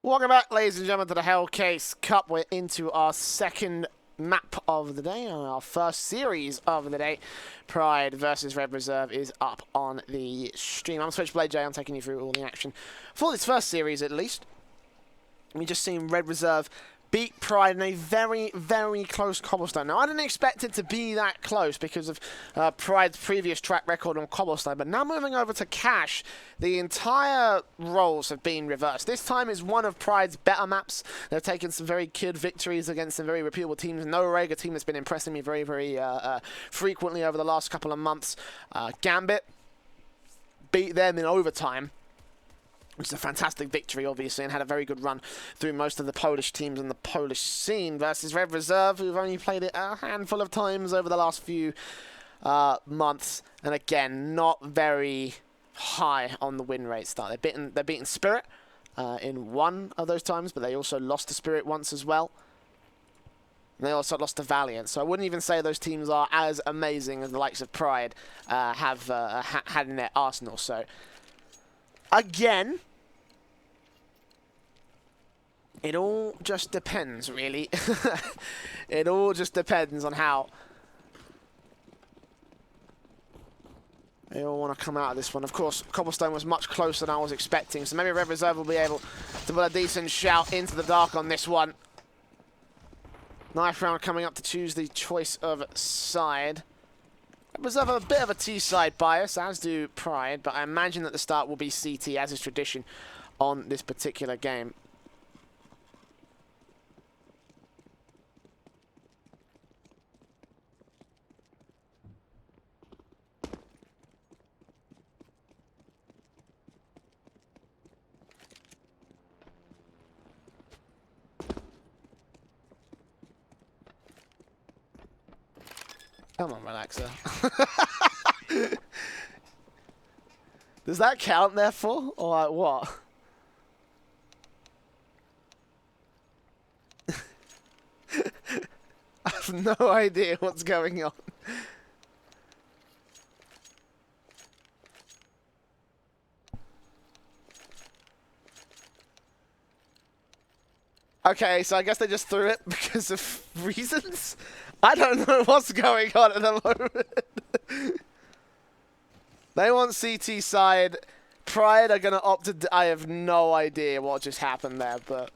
Welcome back, ladies and gentlemen, to the Hellcase Cup. We're into our second map of the day, and our first series of the day. Pride versus Red Reserve is up on the stream. I'm Switchblade J. I'm taking you through all the action for this first series, at least. We just seen Red Reserve beat Pride in a very, very close cobblestone. Now, I didn't expect it to be that close because of Pride's previous track record on cobblestone, but now moving over to Cash, the entire roles have been reversed. This time is one of Pride's better maps. They've taken some very good victories against some very reputable teams. Noreg, a team that's been impressing me very, very frequently over the last couple of months. Gambit beat them in overtime, which is a fantastic victory, obviously, and had a very good run through most of the Polish teams in the Polish scene, versus Red Reserve, who've only played it a handful of times over the last few months, and again, not very high on the win rate start. They're beaten Spirit in one of those times, but they also lost to Spirit once as well. And they also lost to Valiant, so I wouldn't even say those teams are as amazing as the likes of Pride have had in their arsenal. So again, it all just depends, really. It all just depends on how they all want to come out of this one. Of course, cobblestone was much closer than I was expecting, so maybe Red Reserve will be able to put a decent shout into the dark on this one. Knife round coming up to choose the choice of side. Red Reserve have a bit of a T-side bias, as do Pride, but I imagine that the start will be CT, as is tradition on this particular game. Come on, relaxer. Does that count, therefore? Or like what? I have no idea what's going on. Okay, so I guess they just threw it because of reasons? I don't know what's going on at the moment. They want CT side. Pride are going to opt to... I have no idea what just happened there, but...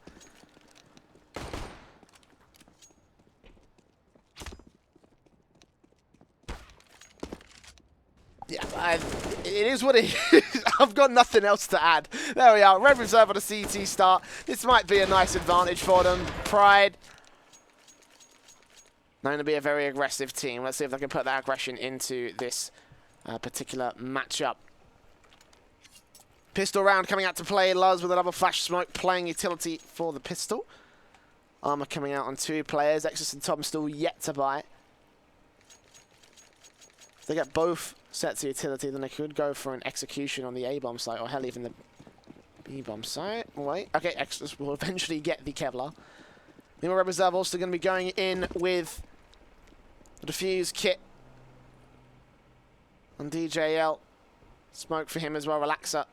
yeah, it is what it is. I've got nothing else to add. There we are. Red Reserve on a CT start. This might be a nice advantage for them. Pride, known to be a very aggressive team. Let's see if they can put that aggression into this particular matchup. Pistol round coming out to play. Luz with another flash smoke playing utility for the pistol. Armor coming out on two players. Exus and Tom still yet to buy. If they get both sets of utility, then they could go for an execution on the A-bomb site, or hell, even the B-bomb site. Wait, okay, Exus will eventually get the Kevlar. Meanwhile, Red Reserve also going to be going in with the defuse kit on DJL. Smoke for him as well, relaxer.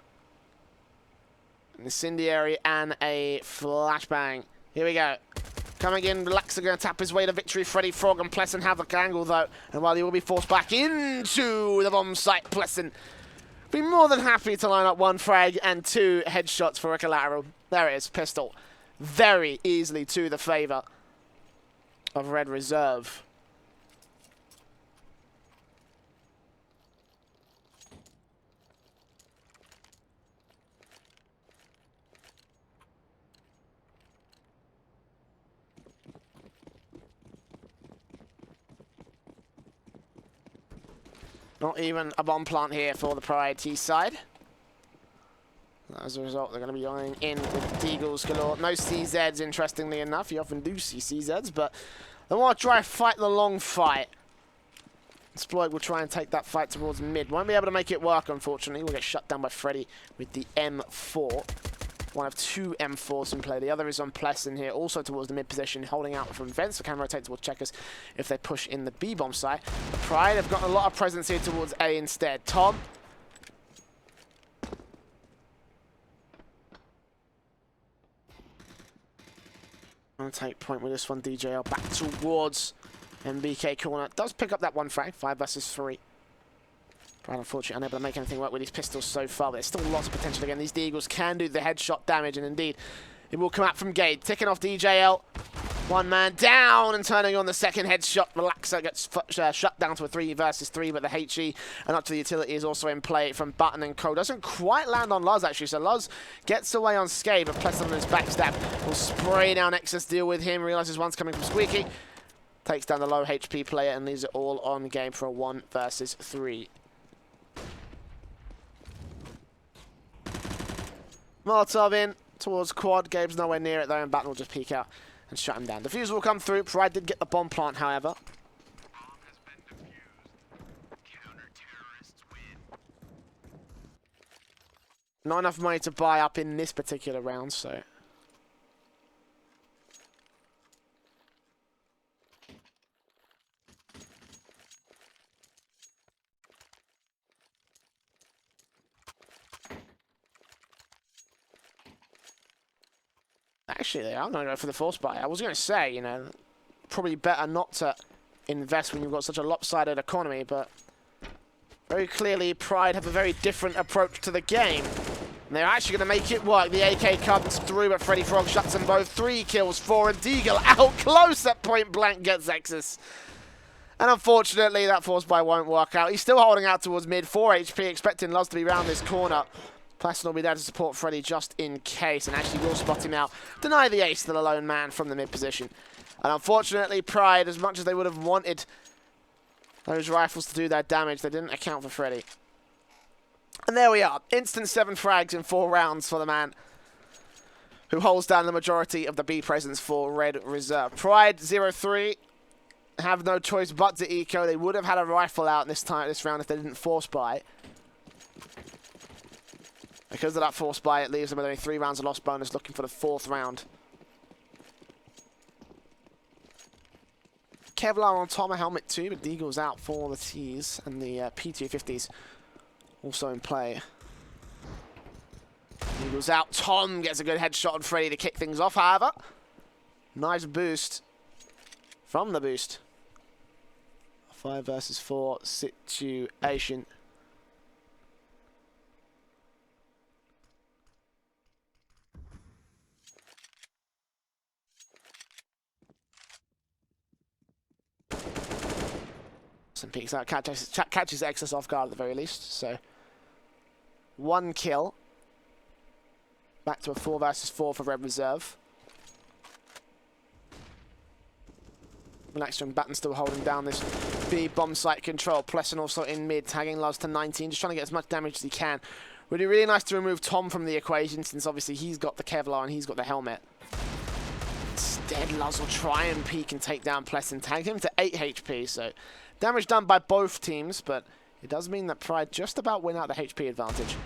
An incendiary and a flashbang. Here we go. Coming in, Relaxer going to tap his way to victory. Freddy, Frog, and Pleasant have the angle, though. And while he will be forced back into the bomb site, Pleasant be more than happy to line up one frag and two headshots for a collateral. There it is, pistol. Very easily to the favour of Red Reserve. Not even a bomb plant here for the Pride T side. As a result, they're going to be going in with Deagles galore. No CZs, interestingly enough. You often do see CZs, but they want to try and fight the long fight. Exploit will try and take that fight towards mid. Won't be able to make it work, unfortunately. We'll get shut down by Freddy with the M4. One of two M4s in play. The other is on Pleasant here, also towards the mid position, holding out from vents. So can rotate towards checkers if they push in the B-bomb site. The Pride have got a lot of presence here towards A instead. Tom Trying to take point with this one. DJL back towards MBK corner. Does pick up that one frag. 5 versus 3. Pride unfortunately unable to make anything work with these pistols so far, but there's still lots of potential again. These Deagles can do the headshot damage, and indeed, it will come out from Gade. Ticking off DJL. One man down and turning on the second headshot. Relaxer gets shut down to a 3 versus 3, but the HE and up to the utility is also in play from Button and Co. Doesn't quite land on Luz actually, so Luz gets away on Skate, but Plesson on his backstab will spray down Exus, deal with him, realizes one's coming from Squeaky. Takes down the low HP player and leaves it all on game for a 1 versus 3. Molotov in towards quad. Gabe's nowhere near it though, and Batten will just peek out and shut him down. Defuse will come through. Pride did get the bomb plant, however. Not enough money to buy up in this particular round, so. Actually, I'm going to go for the force buy. I was going to say, you know, probably better not to invest when you've got such a lopsided economy, but very clearly Pride have a very different approach to the game. And they're actually going to make it work. The AK comes through, but Freddy Frog shuts them both. 3 kills, 4, and Deagle out close at point blank gets Exus. And unfortunately, that force buy won't work out. He's still holding out towards mid, 4 HP, expecting Luz to be round this corner. Plaston will be there to support Freddy just in case, and actually will spot him out. Deny the ace to the lone man from the mid position. And unfortunately, Pride, as much as they would have wanted those rifles to do their damage, they didn't account for Freddy. And there we are. Instant 7 frags in 4 rounds for the man who holds down the majority of the B presence for Red Reserve. Pride 0-3 have no choice but to eco. They would have had a rifle out this round if they didn't force buy. Because of that force buy, it leaves them with only 3 rounds of lost bonus, looking for the 4th round. Kevlar on top of helmet too, but Deagle's out for the T's, and the P250s also in play. Deagle's out. Tom gets a good headshot on Freddy to kick things off, however. Nice boost from the boost. 5 versus 4 situation. And peeks out, catches Exus off guard at the very least. So 1 kill. Back to a 4 versus 4 for Red Reserve. Relaxer and Batten still holding down this B bomb site control. Plesson also in mid, tagging Luz to 19, just trying to get as much damage as he can. Would be really nice to remove Tom from the equation, since obviously he's got the Kevlar and he's got the helmet. Instead, Luz will try and peek and take down Plesson, tag him to 8 HP, so damage done by both teams, but it does mean that Pride just about win out the HP advantage.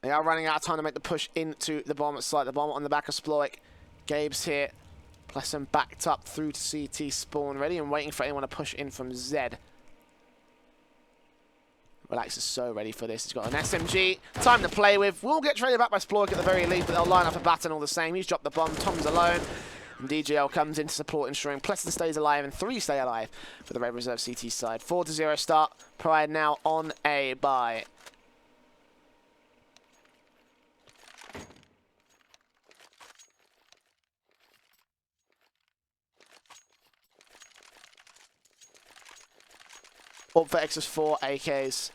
They are running out of time to make the push into the bomb site. The bomb on the back of Sploik. Gabe's here. Plesson backed up through to CT spawn, ready and waiting for anyone to push in from Z. Relax is so ready for this. He's got an SMG. Time to play with. Will get traded back by Sploik at the very least, but they'll line up a Batten all the same. He's dropped the bomb. Tom's alone. And DJL comes in to support, ensuring Plesson stays alive and 3 stay alive for the Red Reserve CT side. 4-0 start. Pride now on a bye. Up for Exus 4 AKs.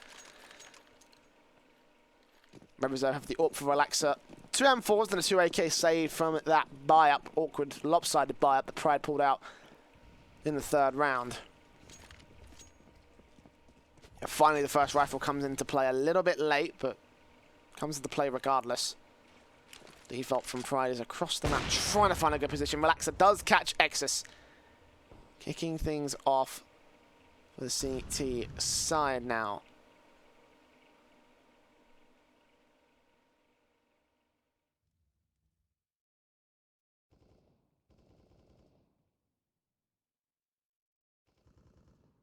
Red Reserve have the AWP for Relaxer. 2 M4s and a 2 AK saved from that buy-up, awkward, lopsided buy-up that Pride pulled out in the 3rd round. And finally, the first rifle comes into play a little bit late, but comes into play regardless. Default from Pride is across the map, trying to find a good position. Relaxer does catch Exus, kicking things off for the CT side now.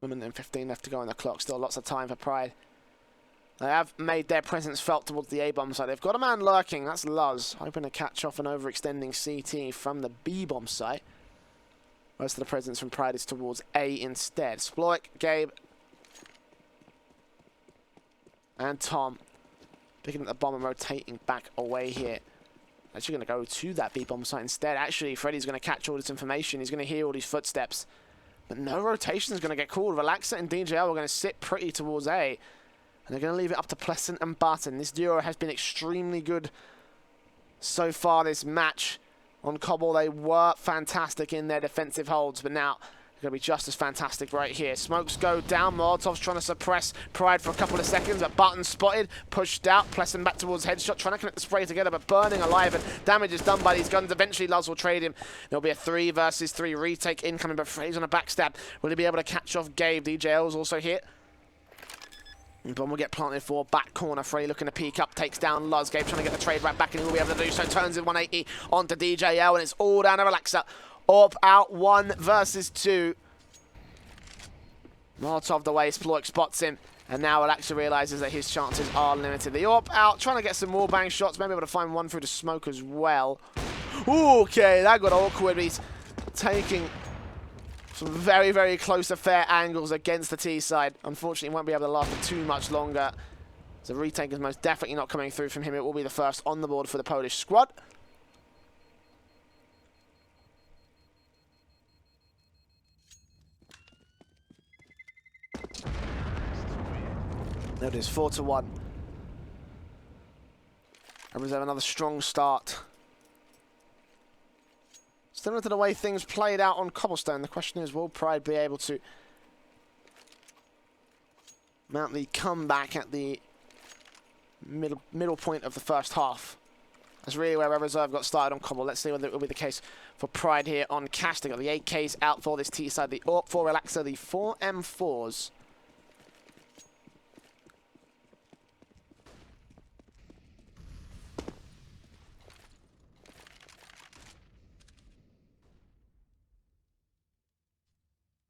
A minute and 15 left to go on the clock. Still lots of time for Pride They have made their presence felt towards the A-bomb site. They've got a man lurking. That's Luz, hoping to catch off an overextending CT from the B-bomb site. Most of the presence from Pride is towards A instead. Sploik, Gabe, and Tom picking up the bomb and rotating back away here. Actually going to go to that B-bomb site instead. Actually, Freddy's going to catch all this information. He's going to hear all these footsteps. But no rotation is going to get called. Relaxer and DJL are going to sit pretty towards A. And they're going to leave it up to Pleasant and Barton. This duo has been extremely good so far this match. On Cobble, they were fantastic in their defensive holds, but now they're going to be just as fantastic right here. Smokes go down. Molotov's trying to suppress Pride for a couple of seconds, but Barton spotted, pushed out. Pleasant back towards Headshot, trying to connect the spray together, but burning alive, and damage is done by these guns. Eventually, Luz will trade him. There'll be a 3 versus 3 retake incoming, but Freddy's on a backstab. Will he be able to catch off Gabe? DJL's also hit. Bomb will get planted for back corner. Frey looking to peek up, takes down Luz. Gabe trying to get the trade right back, and he will be able to do so. Turns in 180 onto DJL, and it's all down to Relaxer. Up, out, 1 versus 2. Molotov the way, Sploik spots him, and now Relaxer realizes that his chances are limited. The Orp out, trying to get some more bang shots, maybe able to find one through the smoke as well. Ooh, okay, that got awkward. He's taking some very, very close affair angles against the T side. Unfortunately, won't be able to last for too much longer. The retake is most definitely not coming through from him. It will be the first on the board for the Polish squad. There it is, 4-1. And reserve another strong start. Similar to the way things played out on Cobblestone, the question is, will Pride be able to mount the comeback at the middle point of the first half? That's really where Red Reserve got started on Cobble. Let's see whether it will be the case for Pride here on Cash. They got the 8Ks out for this T side, the AWP for Relaxer, the 4 M4s.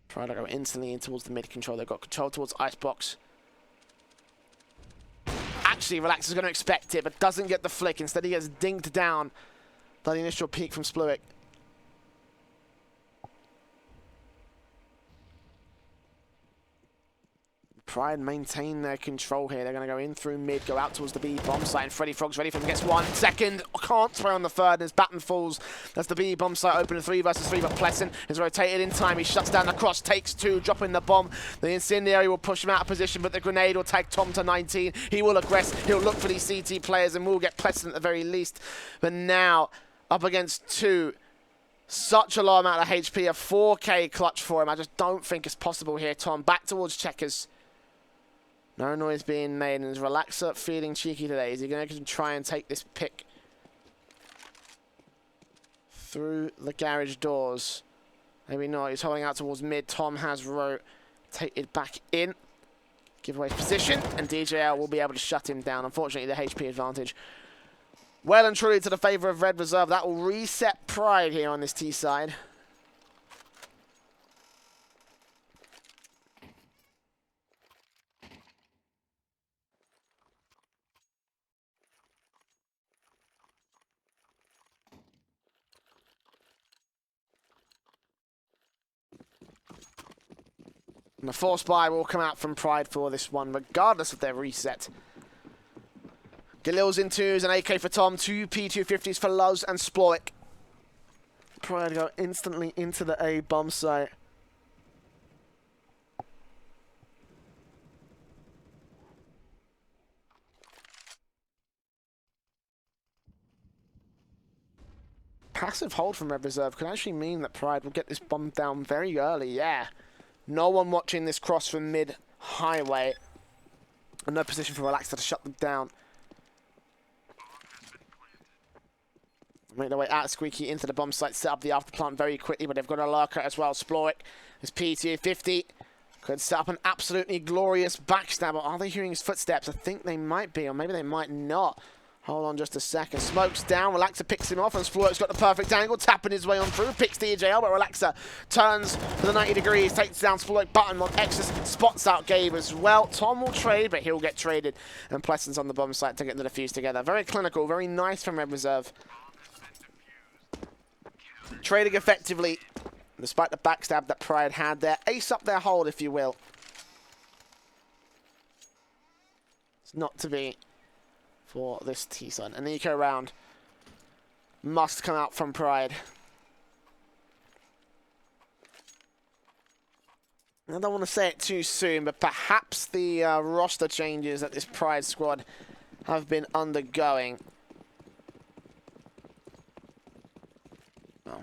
Try to go instantly in towards the mid control. They've got control towards Icebox. Actually, Relaxer's going to expect it, but doesn't get the flick. Instead, he gets dinged down by the initial peek from Spluik. Pride maintain their control here. They're going to go in through mid, go out towards the B bomb site, and Freddy Frog's ready for him. Gets 1 second. Can't throw on the third as Batten falls. That's the B bomb site open to 3 versus 3, but Pleasant is rotated in time. He shuts down the cross, takes 2, dropping the bomb. The incendiary will push him out of position, but the grenade will tag Tom to 19. He will aggress. He'll look for these CT players and will get Pleasant at the very least. But now, up against 2. Such a low amount of HP, a 4K clutch for him. I just don't think it's possible here, Tom. Back towards Checkers. No noise being made, and is Relaxer feeling cheeky today? Is he going to try and take this pick through the garage doors? Maybe not. He's holding out towards mid. Tom has rotated back in. Give away his position, and DJL will be able to shut him down. Unfortunately, the HP advantage well and truly to the favor of Red Reserve. That will reset Pride here on this T side. And the force buy will come out from Pride for this one, regardless of their reset. Galil's in 2s, an AK for Tom, 2 P250s for Luz and Sploik. Pride go instantly into the A bomb site. Passive hold from Red Reserve could actually mean that Pride will get this bomb down very early, yeah. No one watching this cross from mid-highway. And no position for Relaxer to shut them down. Make their way out of Squeaky into the bomb site, set up the after plant very quickly, but they've got a lurker as well. Sploik, his P250 could set up an absolutely glorious backstabber. Are they hearing his footsteps? I think they might be, or maybe they might not. Hold on just a second. Smoke's down. Relaxer picks him off, and Splorek's got the perfect angle, tapping his way on through. Picks DJL, but Relaxer turns to the 90 degrees, takes down Splorek. Button on Exus, spots out Gabe as well. Tom will trade, but he'll get traded. And Plesson's on the bomb site to get the defuse together. Very clinical, very nice from Red Reserve. Trading effectively, despite the backstab that Pride had there. Ace up their hold, if you will. It's not to be for this T-Sun. An eco round must come out from Pride. I don't want to say it too soon, but perhaps the roster changes that this Pride squad have been undergoing. Oh.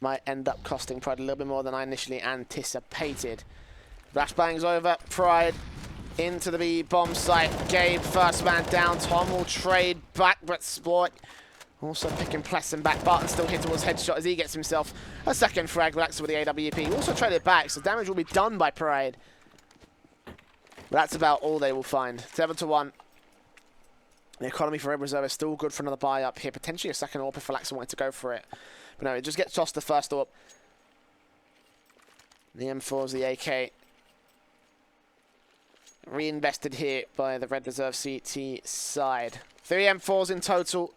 Might end up costing Pride a little bit more than I initially anticipated. Flashbang's over. Pride into the B bomb site. Gabe, first man down. Tom will trade back, but Splorek also picking Plesson back. Barton still hit towards headshot as he gets himself a second frag. Relaxer with the AWP. Also traded back, so damage will be done by Pride. But that's about all they will find. 7-1. The economy for Red Reserve is still good for another buy up here. Potentially a second AWP if Relaxer wanted to go for it. But no, it just gets tossed the first AWP. The M4's the AK. Reinvested here by the Red Reserve CT side. 3 M4s in total.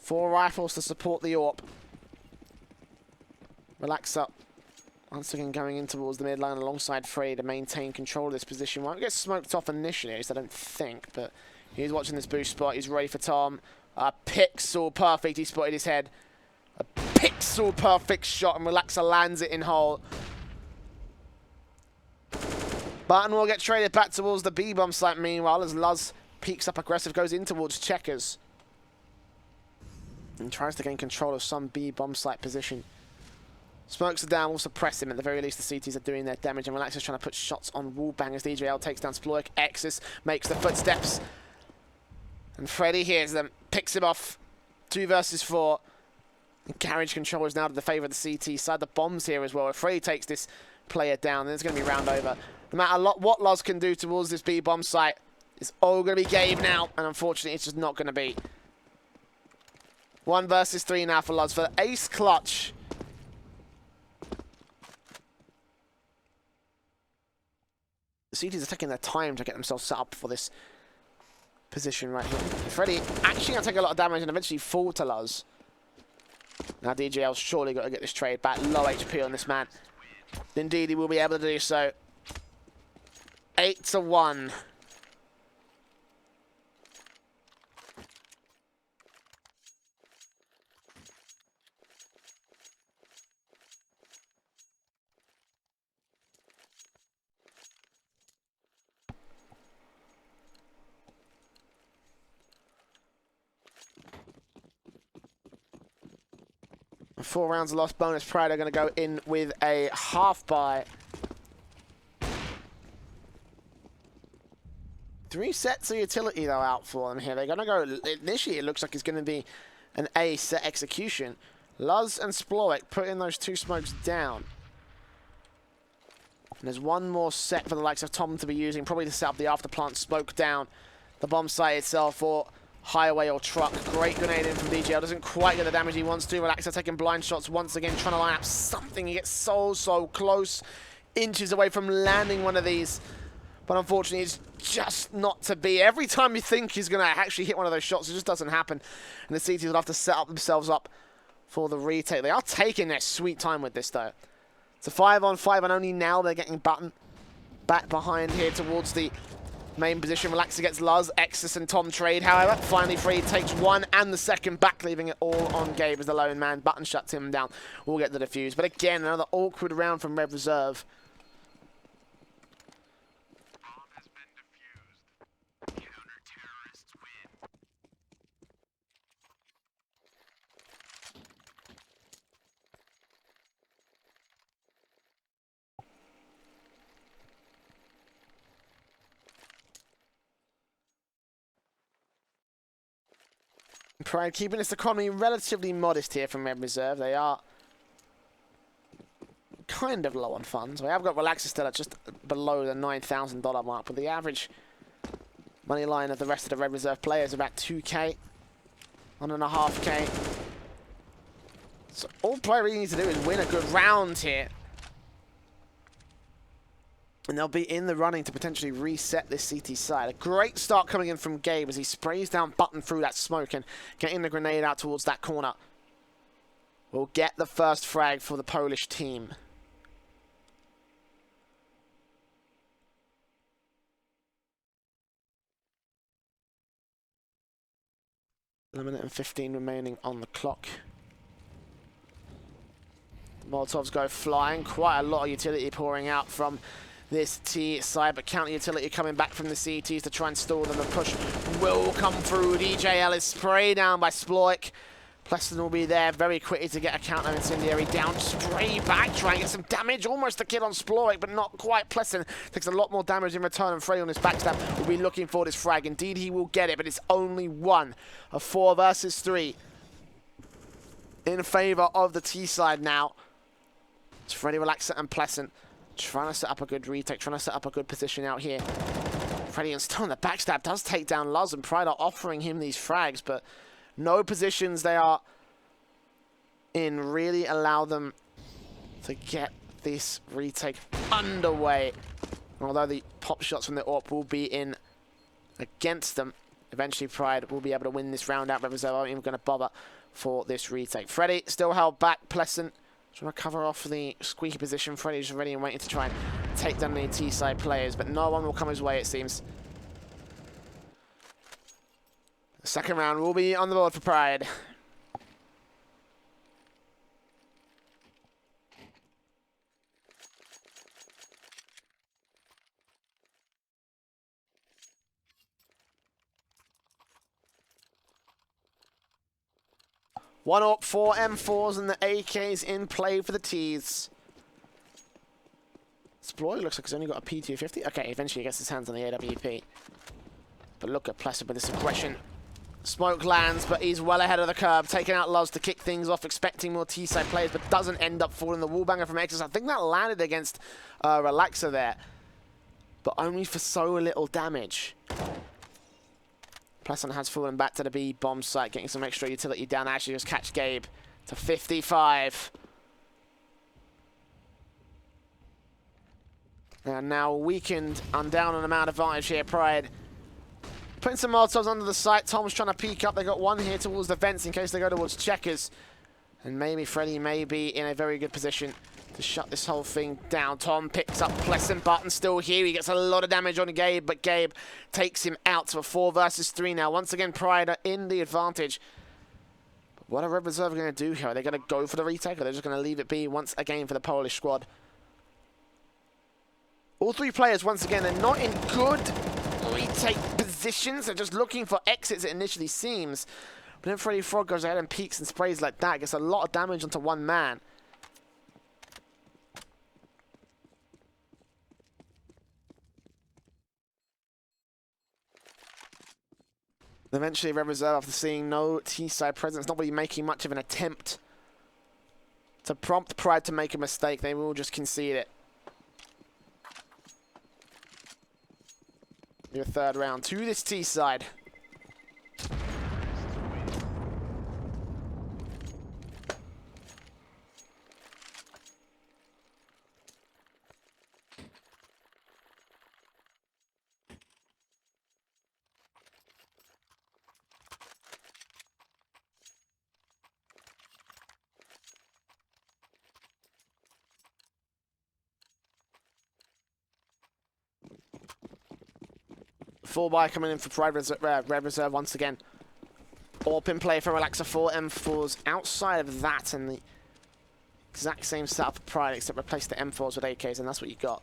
4 rifles to support the AWP. Relaxer once again going in towards the midline alongside Frey to maintain control of this position. Won't get smoked off initially, at least I don't think, but he's watching this boost spot. He's ready for Tom. A pixel perfect. He spotted his head. A pixel perfect shot, and Relaxer lands it in hole. Barton will get traded back towards the B-bomb site meanwhile as Luz peeks up aggressive, goes in towards Checkers. And tries to gain control of some B-bomb site position. Smokes are down, will suppress him. At the very least, the CTs are doing their damage, and Relaxer's trying to put shots on Wallbang as DJL takes down Splorek. Exus makes the footsteps. And Freddy hears them, picks him off. 2 versus 4. And carriage control is now to the favour of the CT side. The bombs here as well. If Freddy takes this player down, then it's going to be round over. No matter what Luz can do towards this B-bomb site, it's all going to be Gabe now. And unfortunately, it's just not going to be. 1 versus 3 now for Luz for the ace clutch. The CTs are taking their time to get themselves set up for this position right here. Freddy actually going to take a lot of damage and eventually fall to Luz. Now DJL's surely got to get this trade back. Low HP on this man. Indeed, he will be able to do so. 8-1. Four rounds of lost bonus. Pride are going to go in with a half buy. 3 sets of utility, though, out for them here. They're going to go... Initially, it looks like it's going to be an A set execution. Luz and Splorek putting those 2 smokes down. And there's 1 more set for the likes of Tom to be using, probably to set up the afterplant smoke down the bomb site itself, or highway or truck. Great grenade in from DJL. Doesn't quite get the damage he wants to. Relaxer taking blind shots once again, trying to line up something. He gets so close. Inches away from landing one of these. But unfortunately, it's just not to be. Every time you think he's going to actually hit one of those shots, it just doesn't happen. And the CTs will have to set up themselves up for the retake. They are taking their sweet time with this, though. It's a 5-on-5, and only now they're getting Button back behind here towards the main position. Relaxer gets Luz, Exus and Tom trade. However, finally Free takes 1 and the second back, leaving it all on Gabe as the lone man. Button shuts him down. We'll get the defuse. But again, another awkward round from Red Reserve. Pride keeping this economy relatively modest here from Red Reserve. They are kind of low on funds. We have got Relaxer still at just below the $9,000 mark, but the average money line of the rest of the Red Reserve players is about 2K, 1.5K. So all player really needs to do is win a good round here. And they'll be in the running to potentially reset this CT side. A great start coming in from Gabe as he sprays down Button through that smoke and getting the grenade out towards that corner. We'll get the first frag for the Polish team. A minute and 15 remaining on the clock. The Molotovs go flying. Quite a lot of utility pouring out from this T side, but counter utility coming back from the CTs to try and stall them. The push will come through. DJL is sprayed down by Sploik. Pleston will be there very quickly to get a counter incendiary down. Spray back, try and get some damage. Almost a kill on Sploik, but not quite. Pleston takes a lot more damage in return, and Freddy on his backstab will be looking for this frag. Indeed, he will get it, but it's only one of 4 versus 3 in favor of the T side now. It's Freddy, Relaxer, and Pleston trying to set up a good retake, trying to set up a good position out here. Freddy and still on the backstab does take down Luz, and Pride are offering him these frags, but no positions they are in really allow them to get this retake underway. Although the pop shots from the AWP will be in against them, eventually Pride will be able to win this round out. Reserve aren't even going to bother for this retake. Freddy still held back. Pleston trying to cover off the squeaky position. Freddy's ready and waiting to try and take down the T-side players, but no one will come his way, it seems. The second round will be on the board for Pride. One up, 4 M4s and the AKs in play for the Ts. Sploy looks like he's only got a P250. Okay, eventually he gets his hands on the AWP. But look at Pleston with this aggression. Smoke lands, but he's well ahead of the curve, taking out Luz to kick things off, expecting more T-side players, but doesn't end up falling. The wallbanger from Exodus, I think that landed against Relaxer there, but only for so little damage. Pleston has fallen back to the B bomb site, getting some extra utility down. Actually just catch Gabe to 55. And now weakened and down on amount of advantage here, Pride. Putting some Molotovs under the site. Tom's trying to peek up. They got one here towards the vents in case they go towards checkers. And maybe Freddy may be in a very good position to shut this whole thing down. Tom picks up Pleston, Button still here. He gets a lot of damage on Gabe, but Gabe takes him out to a 4 versus 3 now. Once again, Pride are in the advantage. But what are Red Reserve going to do here? Are they going to go for the retake, or are they just going to leave it be once again for the Polish squad? All 3 players, once again, are not in good retake positions. They're just looking for exits, it initially seems. But then Freddy Frog goes ahead and peeks and sprays like that. Gets a lot of damage onto one man. Eventually, Red Reserve, after seeing no T-side presence, not really making much of an attempt to prompt Pride to make a mistake. They will just concede it. Your third round to this T-side. Full buy coming in for Pride Red Reserve once again. AWP in play for Relaxer, 4 M4s. Outside of that, and the exact same setup for Pride, except replace the M4s with AKs, and that's what you got.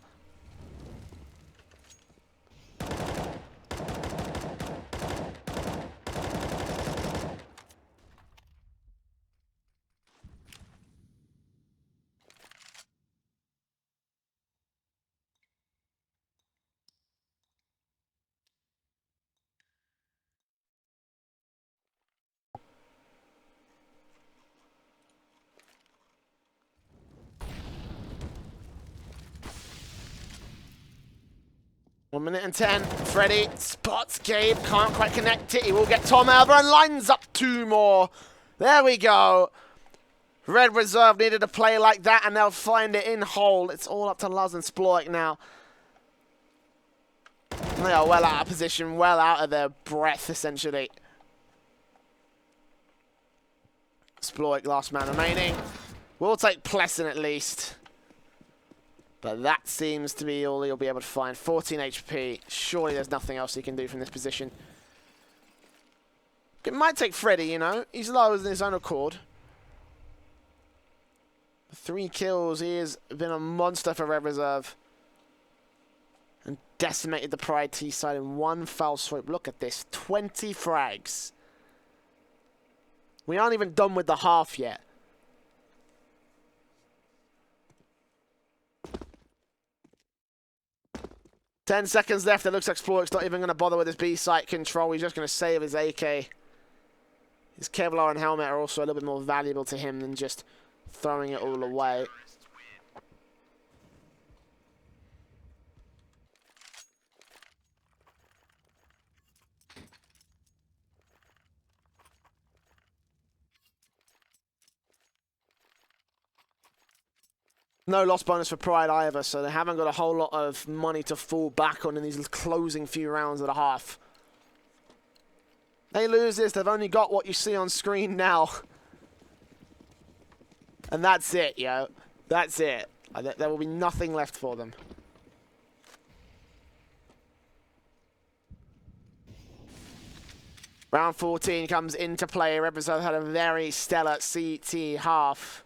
1 minute and 10. Freddy spots Gabe. Can't quite connect it. He will get Tom over and lines up 2 more. There we go. Red Reserve needed a play like that, and they'll find it in hole. It's all up to Luz and Sploik now. They are well out of position, well out of their breath, essentially. Sploik, last man remaining. We'll take Plessin at least. But that seems to be all he'll be able to find. 14 HP. Surely there's nothing else he can do from this position. It might take Freddy, you know. He's low in his own accord. 3 kills. He has been a monster for Red Reserve. And decimated the Pride T side in 1 foul sweep. Look at this. 20 frags. We aren't even done with the half yet. Ten seconds left. It looks like Sploik's not even going to bother with his B-site control. He's just going to save his AK. His Kevlar and helmet are also a little bit more valuable to him than just throwing it all away. No loss bonus for Pride either, so they haven't got a whole lot of money to fall back on in these closing few rounds of the half. They lose this, they've only got what you see on screen now. And that's it, yo. That's it. There will be nothing left for them. Round 14 comes into play. Red Reserve had a very stellar CT half.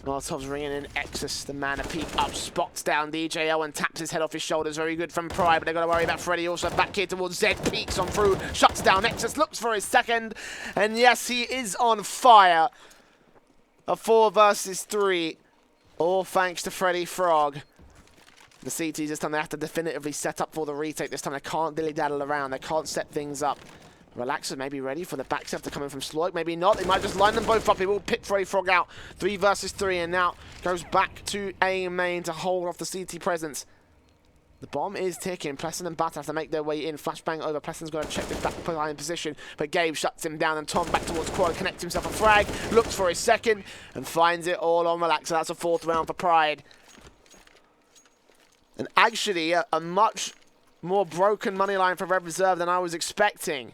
Molotov's ringing in. Exus, the man, a peek up, spots down DJL and taps his head off his shoulders. Very good from Pride, but they've got to worry about Freddy. Also back here towards Zed, peeks on through, shuts down Exus, looks for his second, and yes, he is on fire. A 4 versus 3, all thanks to Freddy Frog. The CTs this time, they have to definitively set up for the retake. This time they can't dilly-daddle around, they can't set things up. Relaxer may be ready for the back step to come in from Sploik. Maybe not. They might just line them both up. He will pick Freddy Frog out. 3 versus 3, and now goes back to A main to hold off the CT presence. The bomb is ticking. Plessin and Bat have to make their way in. Flashbang over. Plessin's going to check this back behind position, but Gabe shuts him down, and Tom back towards Quad, connects himself a frag, looks for his second, and finds it all on Relaxer. That's a 4th round for Pride. And actually, a much more broken money line for Red Reserve than I was expecting.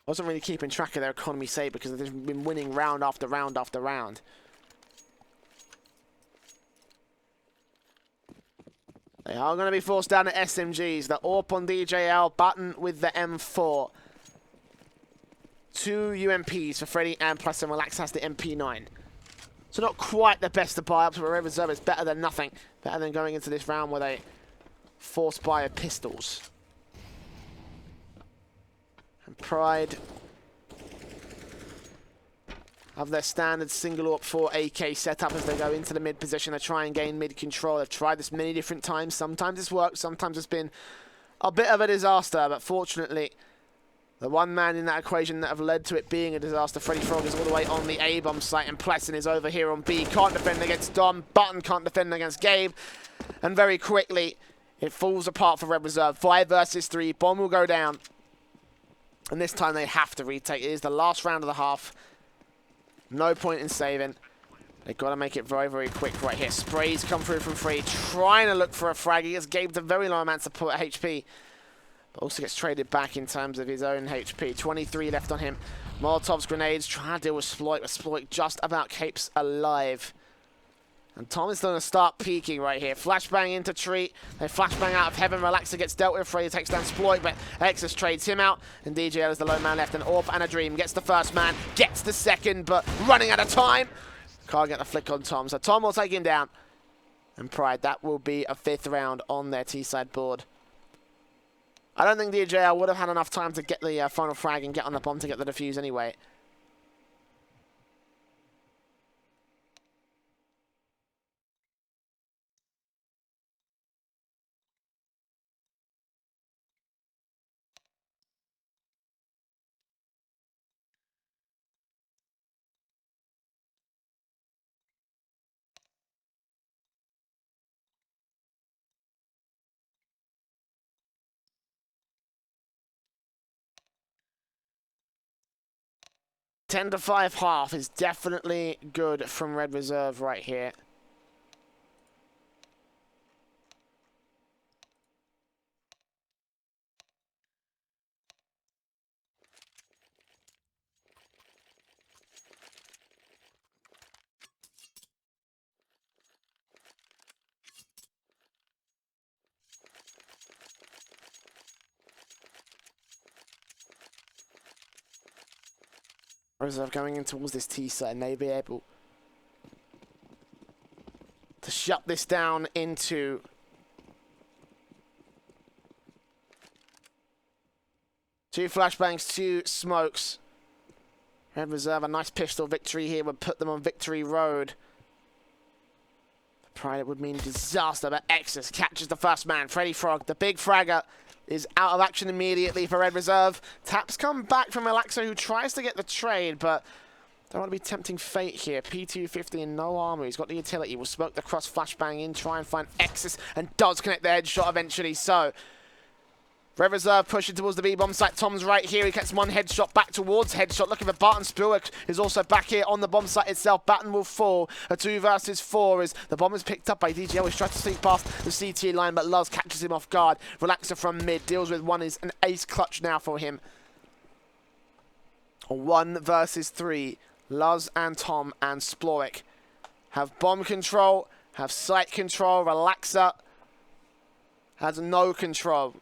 Wasn't really keeping track of their economy save because they've been winning round after round after round. They are going to be forced down to SMGs. The AWP on DJL, Button with the M4. 2 UMPs for Freddy and Plessin. Relax has the MP9. So not quite the best of buy-ups, but Red Reserve is better than nothing. Better than going into this round with a forced buy of pistols. And Pride have their standard single AWP 4 AK setup as they go into the mid position. They try and gain mid control. They've tried this many different times. Sometimes it's worked, sometimes it's been a bit of a disaster, but fortunately, the one man in that equation that have led to it being a disaster, Freddy Frog, is all the way on the A-bomb site, and Plessin is over here on B. Can't defend against Dom. Button can't defend against Gabe. And very quickly, it falls apart for Red Reserve. 5 versus 3. Bomb will go down. And this time they have to retake. It is the last round of the half. No point in saving. They've got to make it very, very quick right here. Sprays come through from Free, trying to look for a frag. He has Gabe the very low amount of support HP, but also gets traded back in terms of his own HP. 23 left on him. Molotov's grenades, trying to deal with Sploik, but Sploik just about keeps alive. And Tom is going to start peeking right here. Flashbang into Tree. They flashbang out of heaven. Relaxer gets dealt with. Freddy takes down Sploik, but Exus trades him out. And DJL is the lone man left. And AWP and a Dream gets the first man, gets the second, but running out of time. Can't get the flick on Tom. So Tom will take him down. And Pride, that will be a 5th round on their T-side board. I don't think DJL would have had enough time to get the final frag and get on the bomb to get the defuse anyway. 10-5 half is definitely good from Red Reserve right here. Reserve going in towards this T side, and they be able to shut this down into two flashbangs, two smokes. Red Reserve, a nice pistol victory here would put them on victory road. For Pride, it would mean disaster, but Exus catches the first man. Freddy Frog, the big fragger, is out of action immediately for Red Reserve. Taps come back from Alexa, who tries to get the trade, but don't want to be tempting fate here. P250 and no armor. He's got the utility. Will smoke the cross flashbang in, try and find Exus, and does connect the headshot eventually. So Red Reserve pushing towards the B-bomb site. Tom's right here. He gets one headshot back towards headshot. Looking for Barton. Spilwick is also back here on the bomb site itself. Baton will fall. A 2 versus 4 as the bomb is picked up by DGL. He's trying to sneak past the CT line, but Luz catches him off guard. Relaxer from mid. Deals with one. Is an ace clutch now for him. A 1 versus 3. Luz and Tom and Sploric have bomb control, have site control. Relaxer has no control.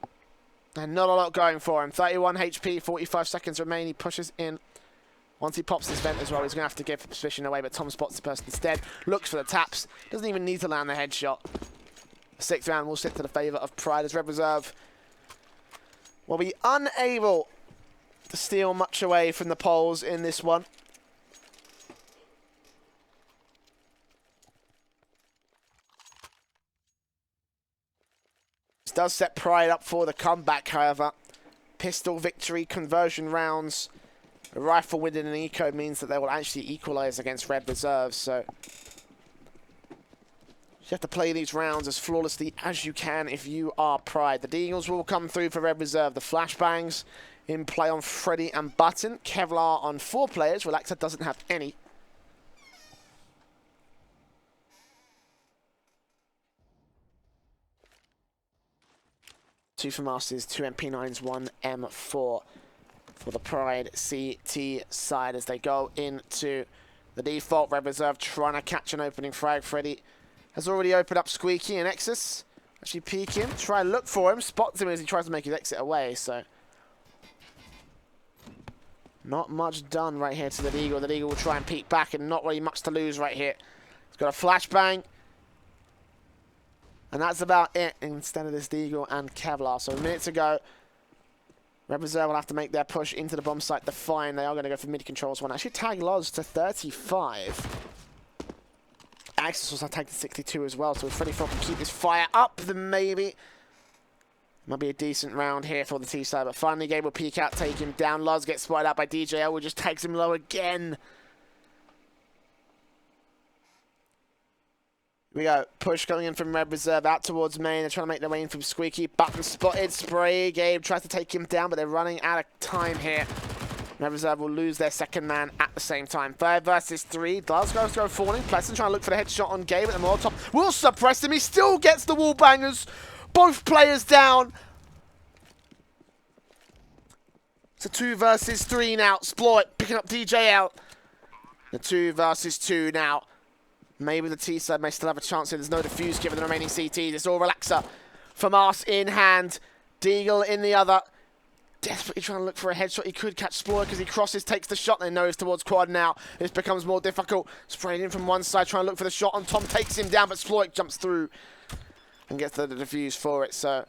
And not a lot going for him. 31 HP, 45 seconds remain. He pushes in. Once he pops this vent as well, he's going to have to give the position away, but Tom spots the person instead. Looks for the taps. Doesn't even need to land the headshot. The 6th round will sit to the favour of Pride as Red Reserve will be unable to steal much away from the Poles in this one. Does set Pride up for the comeback, however. Pistol victory, conversion rounds, a rifle within an eco means that they will actually equalize against Red Reserve, so you have to play these rounds as flawlessly as you can if you are Pride. The Deagles will come through for Red Reserve. The flashbangs in play on Freddy and Button. Kevlar on 4 players. Relaxer doesn't have any. Two for Masters, 2 MP9s, 1 M4 for the Pride CT side as they go into the default. Red Reserve trying to catch an opening frag. Freddy has already opened up Squeaky and Exus. Actually peek him, try and look for him, spots him as he tries to make his exit away, so not much done right here to the Deagle. The Deagle will try and peek back and not really much to lose right here. He's got a flashbang. And that's about it instead of this Deagle and Kevlar. So a minute to go. Red Reserve will have to make their push into the bomb site. Define. They are going to go for mid controls one. Actually tag Loz to 35. Axis also tagged to 62 as well. So if Freddy Frog can keep this fire up, then maybe might be a decent round here for the T side. But finally Gabe will peek out, take him down. Loz gets spotted out by DJL, who just takes him low again. We go. Push coming in from Red Reserve out towards main. They're trying to make their way in from Squeaky. Button spotted. Spray. Gabe tries to take him down, but they're running out of time here. Red Reserve will lose their second man at the same time. 5 versus 3. Does go falling. Pleasant trying to look for the headshot on Gabe at the Molotov. Will suppress him. He still gets the wall bangers. Both players down. It's a 2 versus 3 now. Sploit picking up DJ out. The 2 versus 2 now. Maybe the T side may still have a chance here. There's no defuse given the remaining CTs. It's all Relaxer from us in hand. Deagle in the other. Desperately trying to look for a headshot. He could catch Sploit because he crosses, takes the shot, then knows towards quad now. This becomes more difficult. Sprayed in from one side, trying to look for the shot on Tom. Takes him down, but Sploit jumps through and gets the defuse for it. So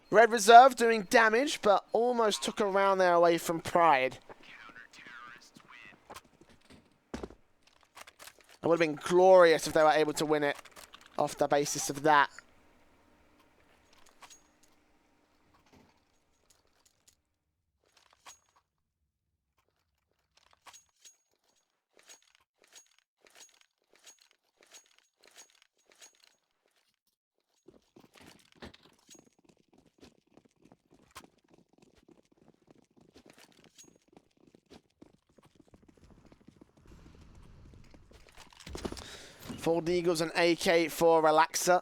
Red Reserve doing damage, but almost took a round there away from Pride. It would have been glorious if they were able to win it off the basis of that. Fold Eagles and AK for Relaxer.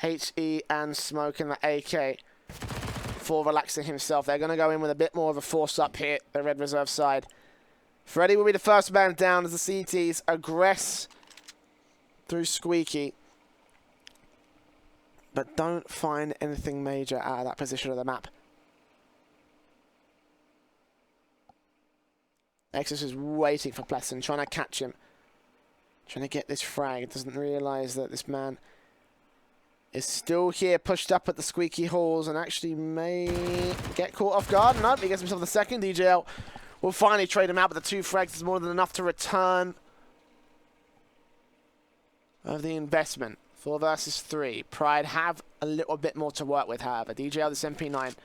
HE and Smoke in the AK for Relaxer himself. They're going to go in with a bit more of a force up here, the Red Reserve side. Freddy will be the first man down as the CTs aggress through Squeaky. But don't find anything major out of that position of the map. Exus is waiting for Plesson, trying to catch him. Trying to get this frag. Doesn't realise that this man is still here, pushed up at the Squeaky Halls, and actually may get caught off guard. Nope, he gets himself the second. DJL will finally trade him out, but the 2 frags is more than enough to return of the investment. 4 versus 3. Pride have a little bit more to work with, however. DJL, this MP9,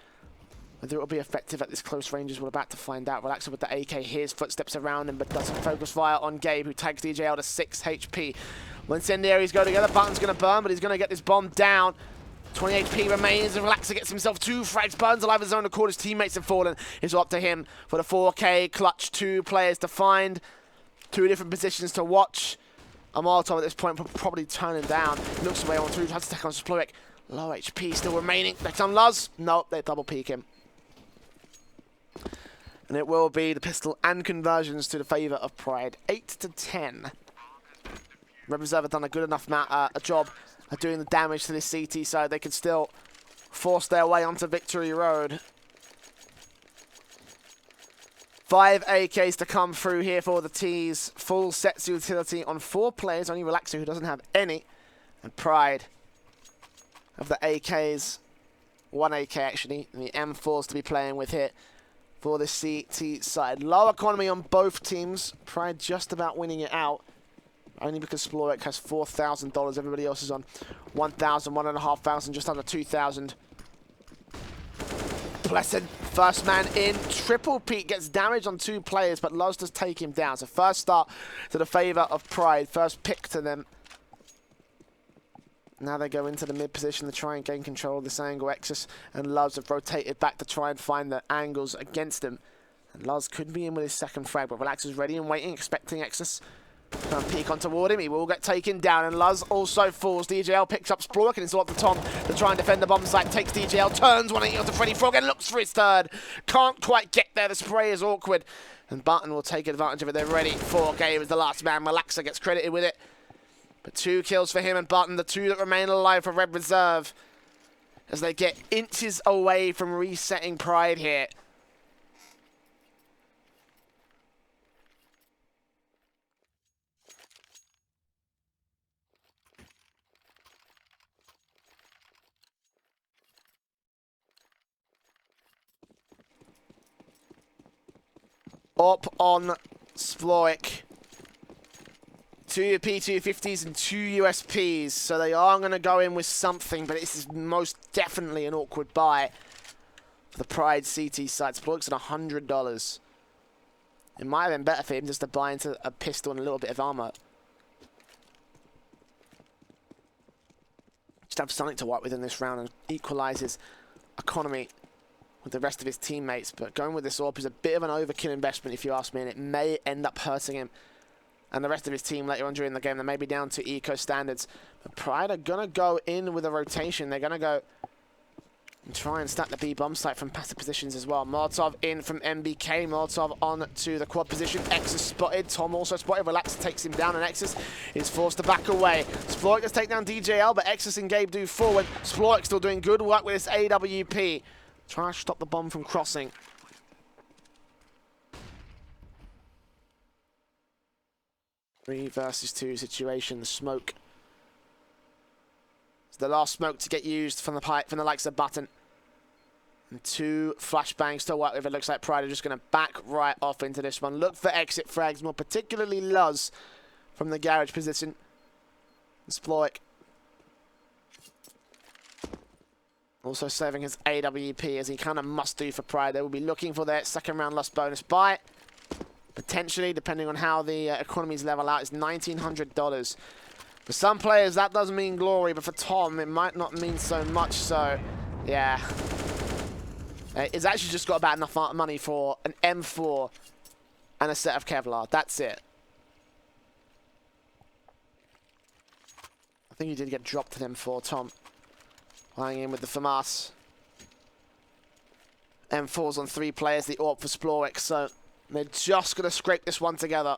whether it will be effective at this close range is we're about to find out. Relaxer with the AK, hears footsteps around him, but doesn't focus fire on Gabe, who tags DJL to 6 HP. When incendiaries go together, Button's going to burn, but he's going to get this bomb down. 20 HP remains, and Relaxer gets himself 2 frags. Burns alive in his own accord. His teammates have fallen. It's up to him for the 4K clutch. 2 players to find. 2 different positions to watch. A Molotov at this point probably turning down. Looks away on 2. Tries to take on Sploic. Low HP still remaining. Next on Luz. Nope, they double peek him. And it will be the pistol and conversions to the favour of Pride. 8 to 10. Red Reserve have done a good enough job of doing the damage to this CT side. They could still force their way onto Victory Road. 5 AKs to come through here for the T's. Full sets utility on 4 players. Only Relaxer, who doesn't have any. And Pride of the AKs. 1 AK actually. And the M4s to be playing with here for the CT side. Low economy on both teams. Pride just about winning it out. Only because Sploric has $4,000. Everybody else is on 1,000, 1,500, just under 2,000. Blessed, first man in. Triple Pete gets damage on 2 players, but Luz does take him down. So first start to the favour of Pride. First pick to them. Now they go into the mid position to try and gain control of this angle. Exus and Luz have rotated back to try and find the angles against him. And Luz could be in with his second frag, but Relax is ready and waiting, expecting Exus to peek on toward him. He will get taken down, and Luz also falls. DJL picks up Sploic, and it's up to Tom to try and defend the bomb site. Takes DJL, turns 180 onto Freddy Frog, and looks for his third. Can't quite get there. The spray is awkward, and Barton will take advantage of it. They're ready. 4K is the last man. Relaxer gets credited with it. But 2 kills for him and Barton, the 2 that remain alive for Red Reserve, as they get inches away from resetting Pride here. Up on Sploic. 2 P250s and 2 USPs, so they are going to go in with something, but this is most definitely an awkward buy for the Pride CT side. Sploic's at $100. It might have been better for him just to buy into a pistol and a little bit of armor. Just have something to work with in this round and equalize his economy with the rest of his teammates, but going with this AWP is a bit of an overkill investment if you ask me, and it may end up hurting him and the rest of his team later on during the game. They may be down to eco standards, but Pride are going to go in with a rotation. They're going to go and try and stack the B bomb site from passive positions as well. Molotov in from MBK. Molotov on to the quad position. Exus spotted. Tom also spotted. Relaxer takes him down, and Exus is forced to back away. Sploic does take down DJL, but Exus and Gabe do forward. Sploic still doing good work with his AWP. Trying to stop the bomb from crossing. Three versus 2 situation. The smoke. It's the last smoke to get used from the pipe, from the likes of Button. And 2 flashbangs to work with. It looks like Pride are just going to back right off into this one. Look for exit frags, more particularly Luz from the garage position. Sploic also saving his AWP, as he kind of must do for Pride. They will be looking for their second round loss bonus buy. Potentially, depending on how the economies level out, is $1,900. For some players, that does mean glory, but for Tom, it might not mean so much. So, yeah. It's actually just got about enough money for an M4 and a set of Kevlar. That's it. I think he did get dropped to them for Tom. Lying in with the FAMAS. M4's on 3 players, the AWP for Splorwick, so they're just going to scrape this one together.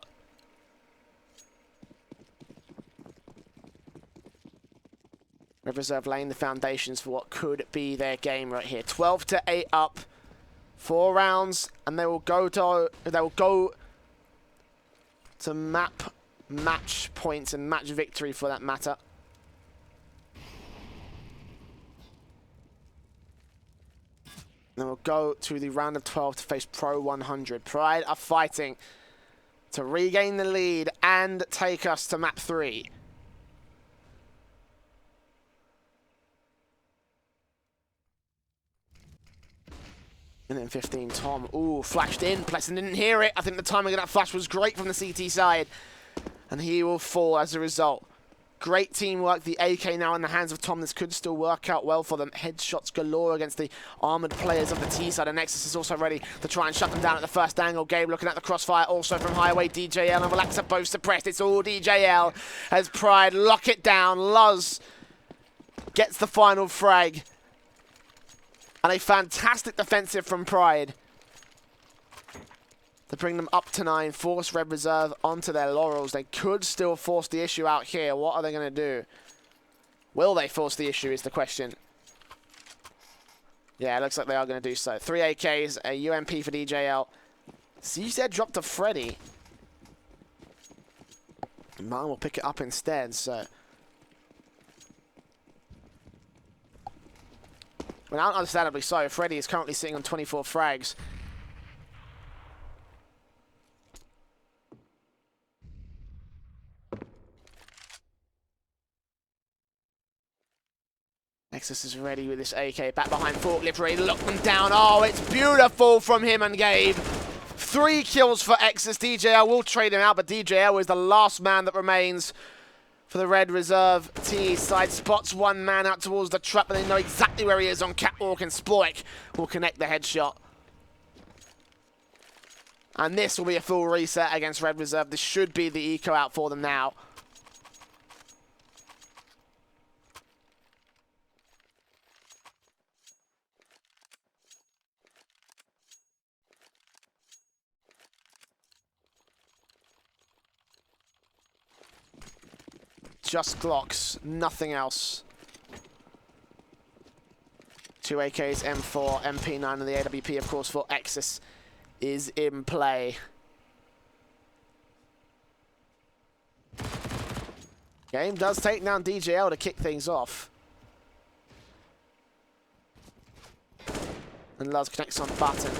Red Reserve laying the foundations for what could be their game right here. 12-8 up, 4 rounds, and they will go to match points and match victory for that matter. Then we'll go to the round of 12 to face Pro 100. Pride are fighting to regain the lead and take us to map 3. Minute and 15, Tom. Ooh, flashed in. Plesson didn't hear it. I think the timing of that flash was great from the CT side. And he will fall as a result. Great teamwork. The AK now in the hands of Tom. This could still work out well for them. Headshots galore against the armoured players of the T side. And Nexus is also ready to try and shut them down at the first angle. Gabe looking at the crossfire also from Highway. DJL and Relaxa both suppressed. It's all DJL as Pride lock it down. Luz gets the final frag. And a fantastic defensive from Pride to bring them up to 9, force Red Reserve onto their laurels. They could still force the issue out here. What are they going to do? Will they force the issue is the question. Yeah, it looks like they are going to do so. 3 AKs, a UMP for DJL. CZ dropped to Freddy. Martin will pick it up instead, so... Well, understandably so. Freddy is currently sitting on 24 frags. Nexus is ready with this AK. Back behind forklift, ready to lock them down. Oh, it's beautiful from him and Gabe. 3 kills for Exus. DJL will trade him out, but DJL is the last man that remains for the Red Reserve T side. Spots one man out towards the trap, and they know exactly where he is on Catwalk, and Sploik will connect the headshot. And this will be a full reset against Red Reserve. This should be the eco out for them now. Just Glocks, nothing else. 2 AKs, M4, MP9, and the AWP, of course, for Exus is in play. Game does take down DJL to kick things off. And Luz connects on button.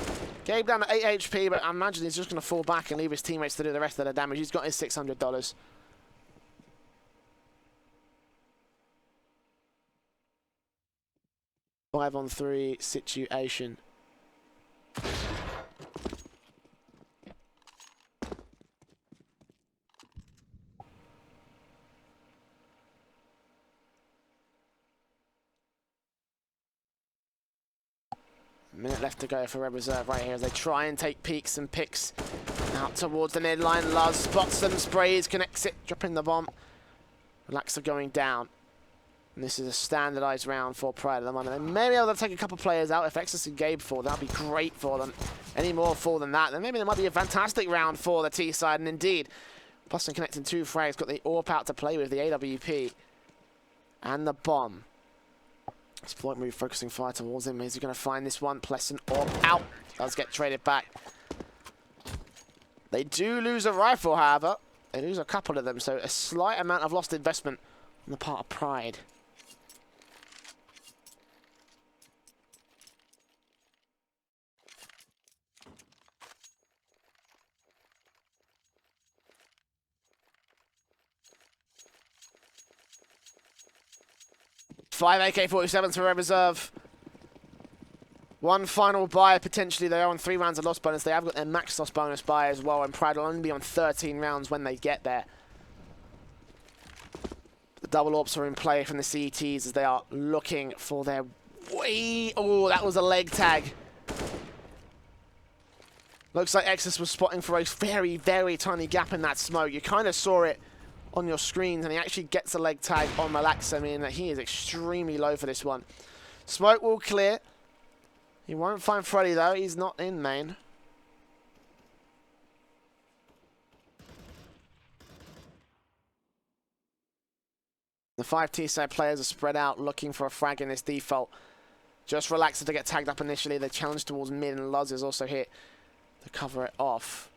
Gabe down to 8 HP, but I imagine he's just going to fall back and leave his teammates to do the rest of the damage. He's got his $600. 5-on-3 situation. A minute left to go for Red Reserve right here as they try and take peeks and picks out towards the midline. Luz spots them, sprays, connects it, dropping the bomb. Relaxa going down. And this is a standardized round for Pride at the moment. They may be able to take a couple players out. If Exus and Gabe fall, that'd be great for them. Any more fall than that, then maybe there might be a fantastic round for the T side. And indeed, Plesson connecting 2 frags, got the AWP out to play with, the AWP and the bomb. Sploik move, focusing fire towards him. Is he going to find this one? Plesson AWP out. Does get traded back. They do lose a rifle, however. They lose a couple of them, so a slight amount of lost investment on the part of Pride. Five AK-47s for Red Reserve. One final buy, potentially. They are on 3 rounds of loss bonus. They have got their max loss bonus buy as well, and Pride will only be on 13 rounds when they get there. The double AWPs are in play from the CETs as they are looking for their way. Oh, that was a leg tag. Looks like Exus was spotting for a very, very tiny gap in that smoke. You kind of saw it on your screens, and he actually gets a leg tag on Relaxer, meaning that he is extremely low for this one. Smoke will clear. He won't find Freddy, though. He's not in main. The 5 T-side players are spread out, looking for a frag in this default. Just Relaxer to get tagged up initially. They challenge towards mid, and Luz is also hit to cover it off.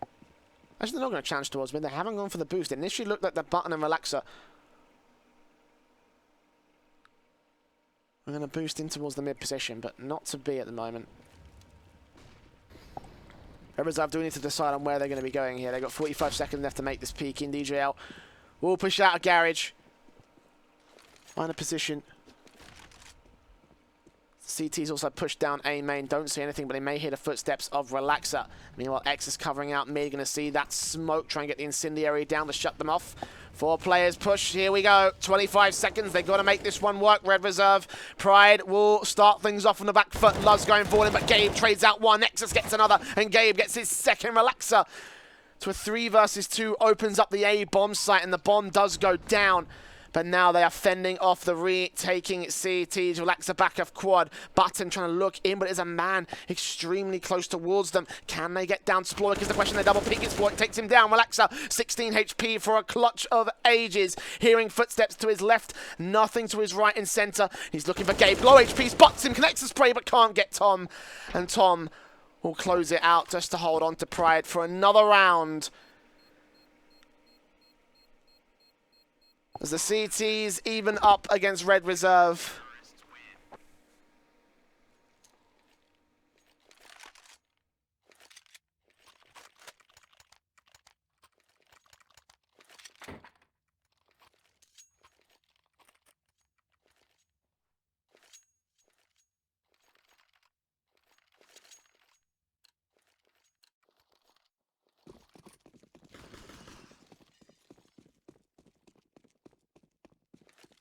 Actually, they're not going to challenge towards mid. They haven't gone for the boost. It initially looked like the button and Relaxer we're going to boost in towards the mid position, but not to be at the moment. Red Reserve do need to decide on where they're going to be going here. They've got 45 seconds left to make this peak in. DJL will push out a garage. Find a position. CT's also pushed down A main. Don't see anything, but they may hear the footsteps of Relaxer. Meanwhile, X is covering out mid. Going to see that smoke. Try and get the incendiary down to shut them off. 4 players push. Here we go. 25 seconds. They've got to make this one work. Red Reserve. Pride will start things off on the back foot. Luz going forward, but Gabe trades out one. Nexus gets another, and Gabe gets his second Relaxer. To a 3 versus 2. Opens up the A bomb site, and the bomb does go down. But now they are fending off the retaking CTs. Relaxer back of quad. Button trying to look in, but there's a man extremely close towards them. Can they get down? Exploit is the question. They double peek. Exploit takes him down. Relaxer, 16 HP for a clutch of ages. Hearing footsteps to his left, nothing to his right and center. He's looking for Gabe. Low HP, spots him, connects the spray, but can't get Tom. And Tom will close it out just to hold on to Pride for another round. As the CTs even up against Red Reserve.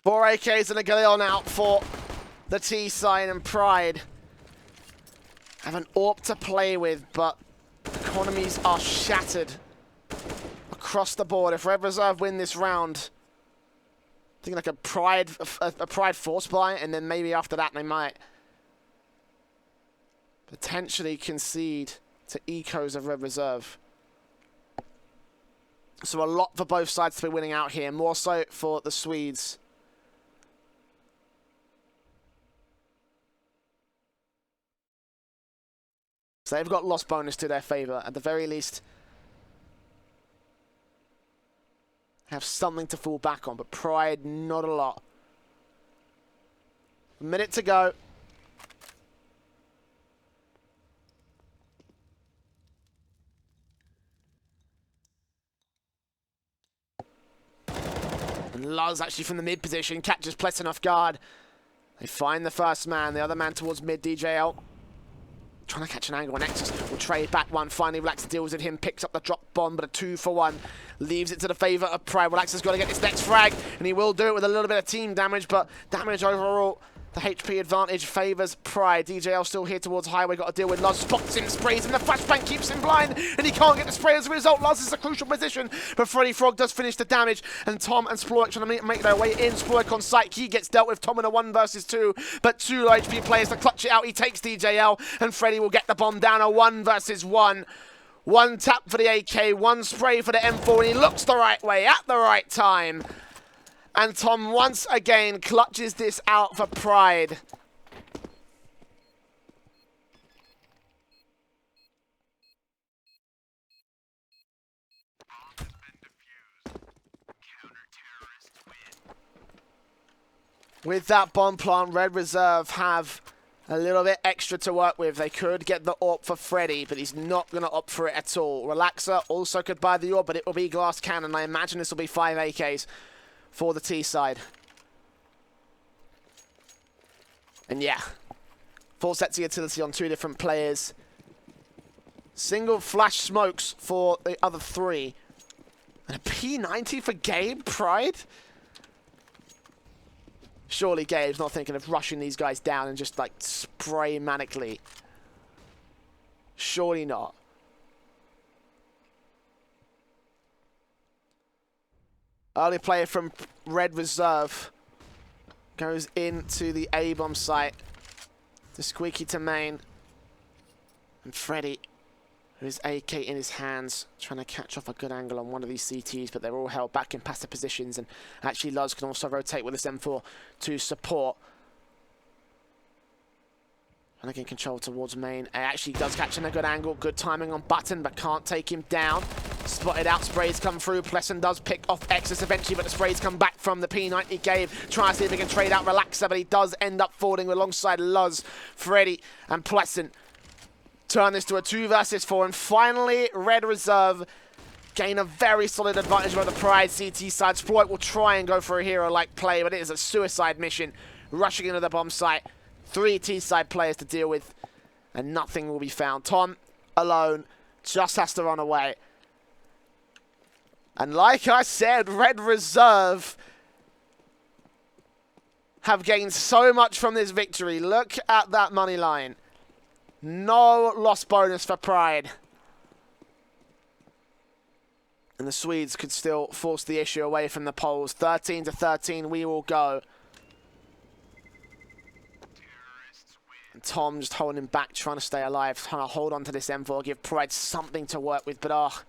Four AKs and a Galleon out for the T-Sign, and Pride have an AWP to play with, but economies are shattered across the board. If Red Reserve win this round, I think like a Pride force buy, and then maybe after that they might potentially concede to ecos of Red Reserve. So a lot for both sides to be winning out here, more so for the Swedes. So they've got loss bonus to their favour. At the very least, have something to fall back on, but Pride, not a lot. A minute to go. And Luz actually from the mid position catches Pleasant off guard. They find the first man, the other man towards mid, DJL. Trying to catch an angle on Nexus. Will trade back one. Finally, Relaxer deals with him. Picks up the drop bomb, but a 2 for 1. Leaves it to the favour of Pride. Relaxer's got to get this next frag, and he will do it with a little bit of team damage, but damage overall. The HP advantage favours Pride. DJL still here towards Highway. Got to deal with Luz. Spots him, sprays him. The flashbang keeps him blind, and he can't get the spray as a result. Luz is a crucial position, but Freddy Frog does finish the damage, and Tom and Sploik trying to make their way in. Sploik on site. He gets dealt with. Tom in a 1 versus 2, but 2 low HP players to clutch it out. He takes DJL, and Freddy will get the bomb down. A 1 versus 1. 1 tap for the AK, 1 spray for the M4, and he looks the right way at the right time. And Tom once again clutches this out for Pride. With that bomb plant, Red Reserve have a little bit extra to work with. They could get the AWP for Freddy, but he's not going to opt for it at all. Relaxer also could buy the AWP, but it will be glass cannon. I imagine this will be 5 AKs for the T side. And yeah, full sets of utility on 2 different players. Single flash smokes for the other 3. And a P90 for Gabe, Pride? Surely Gabe's not thinking of rushing these guys down and just like spray manically. Surely not. Early play from Red Reserve. Goes into the A-bomb site. The Squeaky to main. And Freddy, who's AK in his hands, trying to catch off a good angle on one of these CTs, but they're all held back in passive positions. And actually, Luz can also rotate with this M4 to support. And again, control towards main. It actually does catch in a good angle. Good timing on Button, but can't take him down. Spotted out, sprays come through. Pleasant does pick off Exus eventually, but the sprays come back from the P90 gave. Try to see if he can trade out Relaxer, but he does end up falling alongside Luz, Freddy, and Pleasant. Turn this to a 2 versus 4, and finally, Red Reserve gain a very solid advantage over the Pride CT side. Sprout will try and go for a hero-like play, but it is a suicide mission. Rushing into the bomb site. 3 T-side players to deal with, and nothing will be found. Tom, alone, just has to run away. And like I said, Red Reserve have gained so much from this victory. Look at that money line. No loss bonus for Pride. And the Swedes could still force the issue away from the Poles. 13-13, we will go. And Tom just holding him back, trying to stay alive, trying to hold on to this M4, give Pride something to work with, but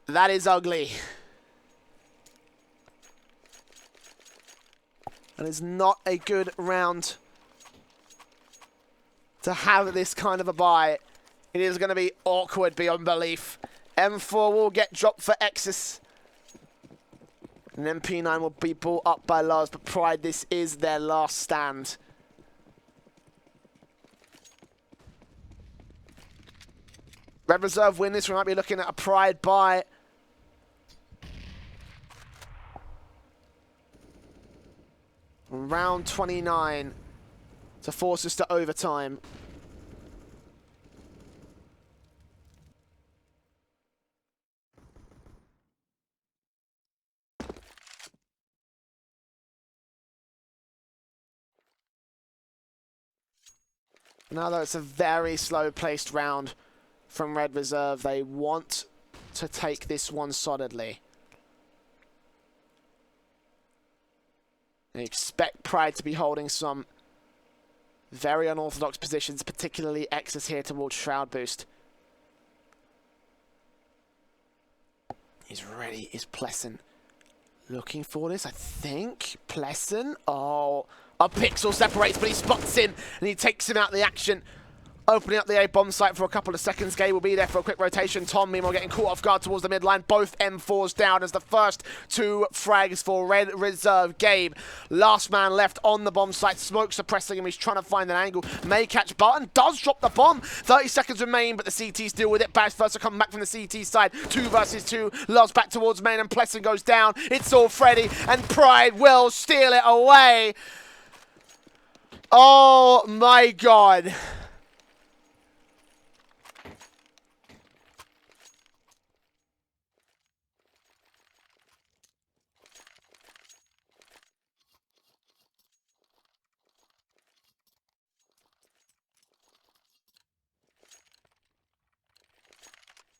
that is ugly. And it's not a good round to have this kind of a buy. It is going to be awkward beyond belief. M4 will get dropped for Exus. And then P9 will be brought up by Lars, but Pride, this is their last stand. Red Reserve win this, we might be looking at a Pride buy. Round 29 to force us to overtime. Now, though, it's a very slow-placed round from Red Reserve. They want to take this one solidly. They expect Pride to be holding some very unorthodox positions, particularly Exus here towards Shroud Boost. He's ready, is Pleasant. Looking for this, I think. Pleasant, oh, a pixel separates, but he spots him, and he takes him out of the action. Opening up the A-bomb site for a couple of seconds. Gay will be there for a quick rotation. Tom, meanwhile, getting caught off guard towards the midline. Both M4s down as the first 2 frags for Red Reserve. Gabe, last man left on the bomb site. Smoke suppressing him. He's trying to find an angle. May catch Barton. Does drop the bomb. 30 seconds remain, but the CT's deal with it. Bash first to come back from the CT side. 2 versus 2. Loves back towards main, and Pleasant goes down. It's all Freddy, and Pride will steal it away. Oh, my God.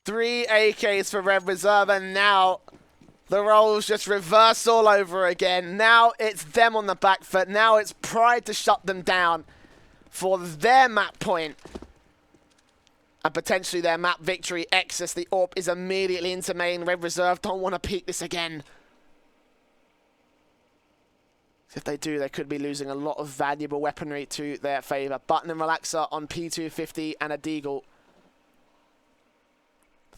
Three AKs for Red Reserve, and now the roles just reverse all over again. Now it's them on the back foot. Now it's Pride to shut them down for their map point and potentially their map victory. Exus, the AWP is immediately into main. Red Reserve don't want to peek this again. If they do, they could be losing a lot of valuable weaponry to their favor. Button and Relaxer on P250 and a Deagle.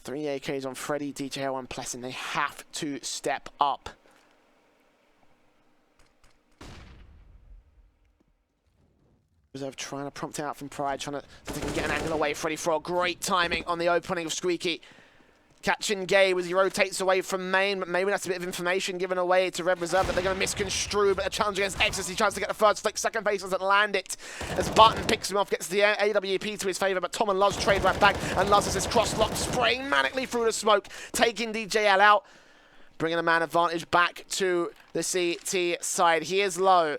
3 AKs on Freddy, DJL, and Pleasant. They have to step up. Reserve trying to prompt out from Pride, trying to so they can get an angle away. Freddy for a great timing on the opening of Squeaky. Catching Gay as he rotates away from main, but maybe that's a bit of information given away to Red Reserve that they're going to misconstrue, but a challenge against Exus. He tries to get the first flick, second base doesn't land it. As Barton picks him off, gets the AWP to his favor, but Tom and Luz trade right back, and Luz has his cross-lock, spraying manically through the smoke, taking DJL out, bringing a man advantage back to the CT side. He is low.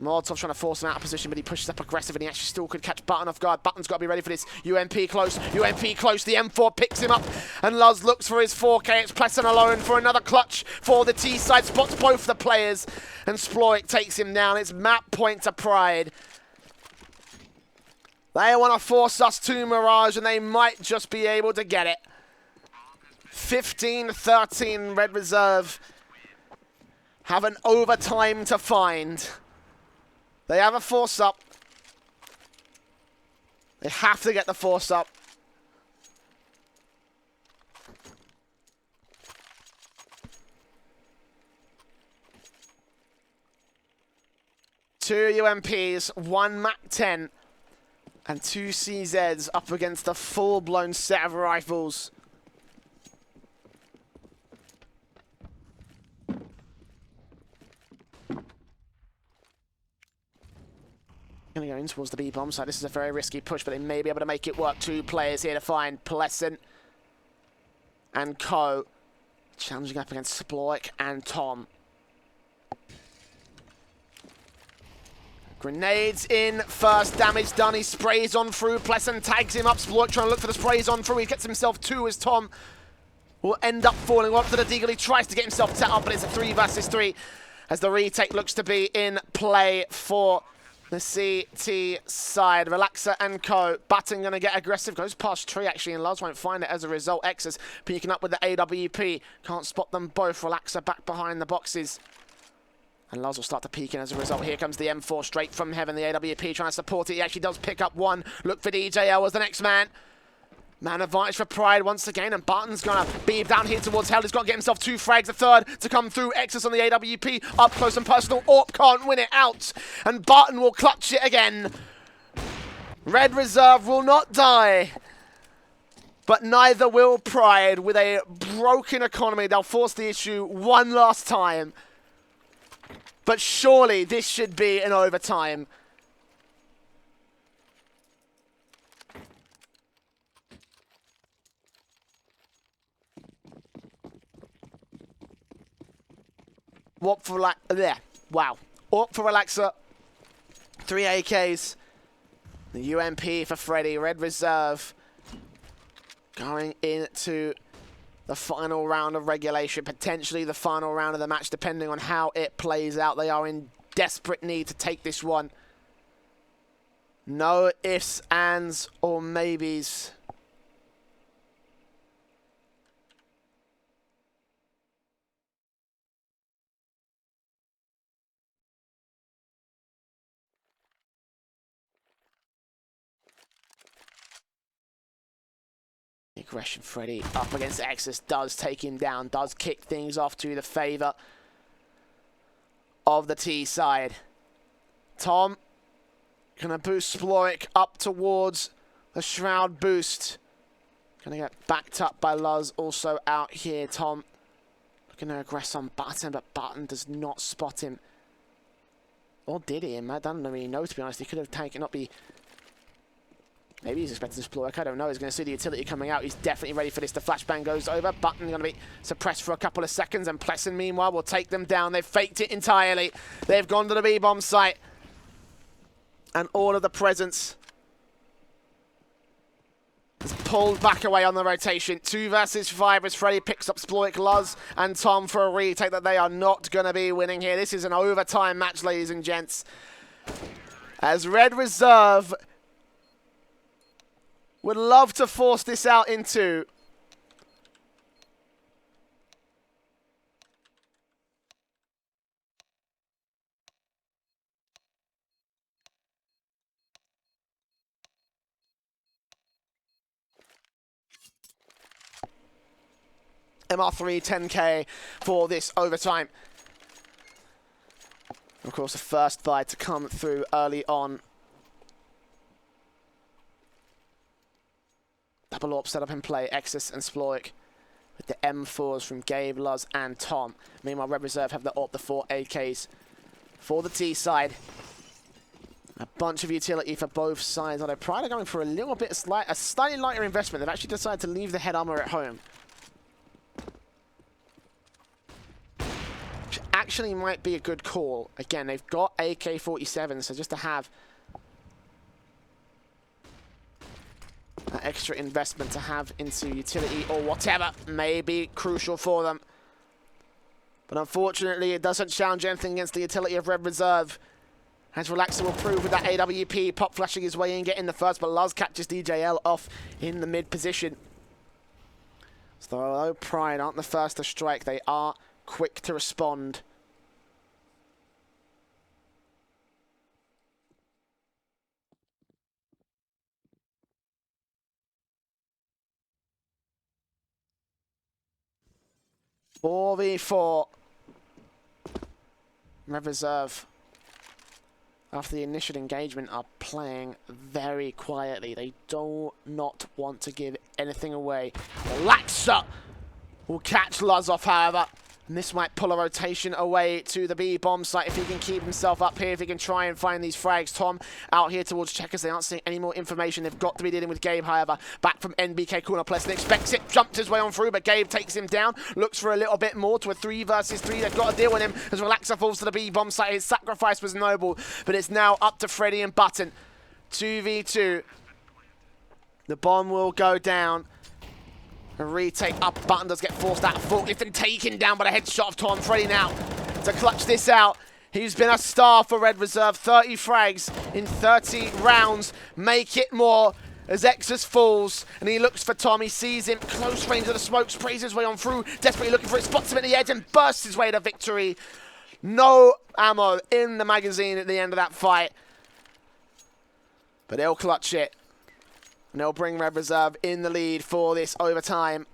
Molotov's trying to force him out of position, but he pushes up aggressive, and he actually still could catch Button off guard. Button's got to be ready for this. UMP close. UMP close. The M4 picks him up, and Luz looks for his 4K. It's Pleasant alone for another clutch for the T-side. Spots both the players, and Sploik takes him down. It's map point to Pride. They want to force us to Mirage, and they might just be able to get it. 15-13 Red Reserve have an overtime to find. They have a force up. They have to get the force up. Two UMPs, one MAC-10, and two CZs up against a full-blown set of rifles. Going to go in towards the B-bomb side. This is a very risky push, but they may be able to make it work. Two players here to find Pleasant and Co. Challenging up against Sploik and Tom. Grenades in, first damage done. He sprays on through. Pleasant tags him up. Sploik trying to look for the sprays on through. He gets himself two as Tom will end up falling up to the deagle. He tries to get himself set up, but it's a 3 versus 3 as the retake looks to be in play for the CT side. Relaxer and Co. Button going to get aggressive. Goes past tree actually, and Luz won't find it as a result. X's peeking up with the AWP. Can't spot them both. Relaxer back behind the boxes. And Luz will start to peek in as a result. Here comes the M4 straight from heaven. The AWP trying to support it. He actually does pick up one. Look for DJL as the next man. Man advantage for Pride once again, and Barton's going to be down here towards Hell. He's got to get himself 2 frags, a third to come through. Exus on the AWP, up close and personal. Orp can't win it out, and Barton will clutch it again. Red Reserve will not die, but neither will Pride. With a broken economy, they'll force the issue one last time. But surely this should be an overtime. What for there? Wow. Up for Relaxer. 3 AKs. The UMP for Freddy. Red Reserve going into the final round of regulation. Potentially the final round of the match, depending on how it plays out. They are in desperate need to take this one. No ifs, ands, or maybes. Aggression Freddy up against Exus does take him down, does kick things off to the favour of the T side. Tom gonna boost Sploik up towards the Shroud boost. Gonna get backed up by Luz also out here. Tom looking to aggress on Button, but Button does not spot him. Or did he? I don't really know, to be honest. He could have taken up the... Maybe he's expecting to Sploik, I don't know. He's going to see the utility coming out. He's definitely ready for this. The flashbang goes over. Button going to be suppressed for a couple of seconds, and Pleasant, meanwhile, will take them down. They've faked it entirely. They've gone to the B-bomb site. And all of the presence is pulled back away on the rotation. 2 versus 5 as Freddy picks up Sploik, Luz, and Tom for a retake that they are not going to be winning here. This is an overtime match, ladies and gents. As Red Reserve would love to force this out into MR3 10K for this overtime. Of course, the first fight to come through early on. Double AWP set up in play, Exus and Sploik with the M4s from Gabe, Luz, and Tom. Meanwhile, Red Reserve have the AWP, the 4 AKs for the T side. A bunch of utility for both sides. Although Pride are going for a little bit of a slightly lighter investment. They've actually decided to leave the head armor at home. Which actually might be a good call. Again, they've got AK-47, so just to have that extra investment to have into utility or whatever may be crucial for them. But unfortunately, it doesn't challenge anything against the utility of Red Reserve. As Relaxer will prove with that AWP, pop flashing his way in, getting the first, but Luz catches DJL off in the mid position. So although Pride aren't the first to strike, they are quick to respond. Four v 4. Red Reserve, after the initial engagement, are playing very quietly. They do not want to give anything away. Relaxer will catch Luz off, however. And this might pull a rotation away to the B bomb site if he can keep himself up here, if he can try and find these frags. Tom out here towards Checkers. They aren't seeing any more information. They've got to be dealing with Gabe, however. Back from NBK corner. Plesson expects it, jumps his way on through, but Gabe takes him down. Looks for a little bit more to a 3 versus 3. They've got to deal with him as Relaxer falls to the B bomb site. His sacrifice was noble, but it's now up to Freddy and Button. 2v2. The bomb will go down. A retake up, Button does get forced out of forklift and taken down by the headshot of Tom. Freddy now to clutch this out. He's been a star for Red Reserve. 30 frags in 30 rounds. Make it more as Exus falls and he looks for Tom. He sees him close range of the smoke, sprays his way on through, desperately looking for it, spots him at the edge and bursts his way to victory. No ammo in the magazine at the end of that fight, but they'll clutch it. And they'll bring Red Reserve in the lead for this overtime.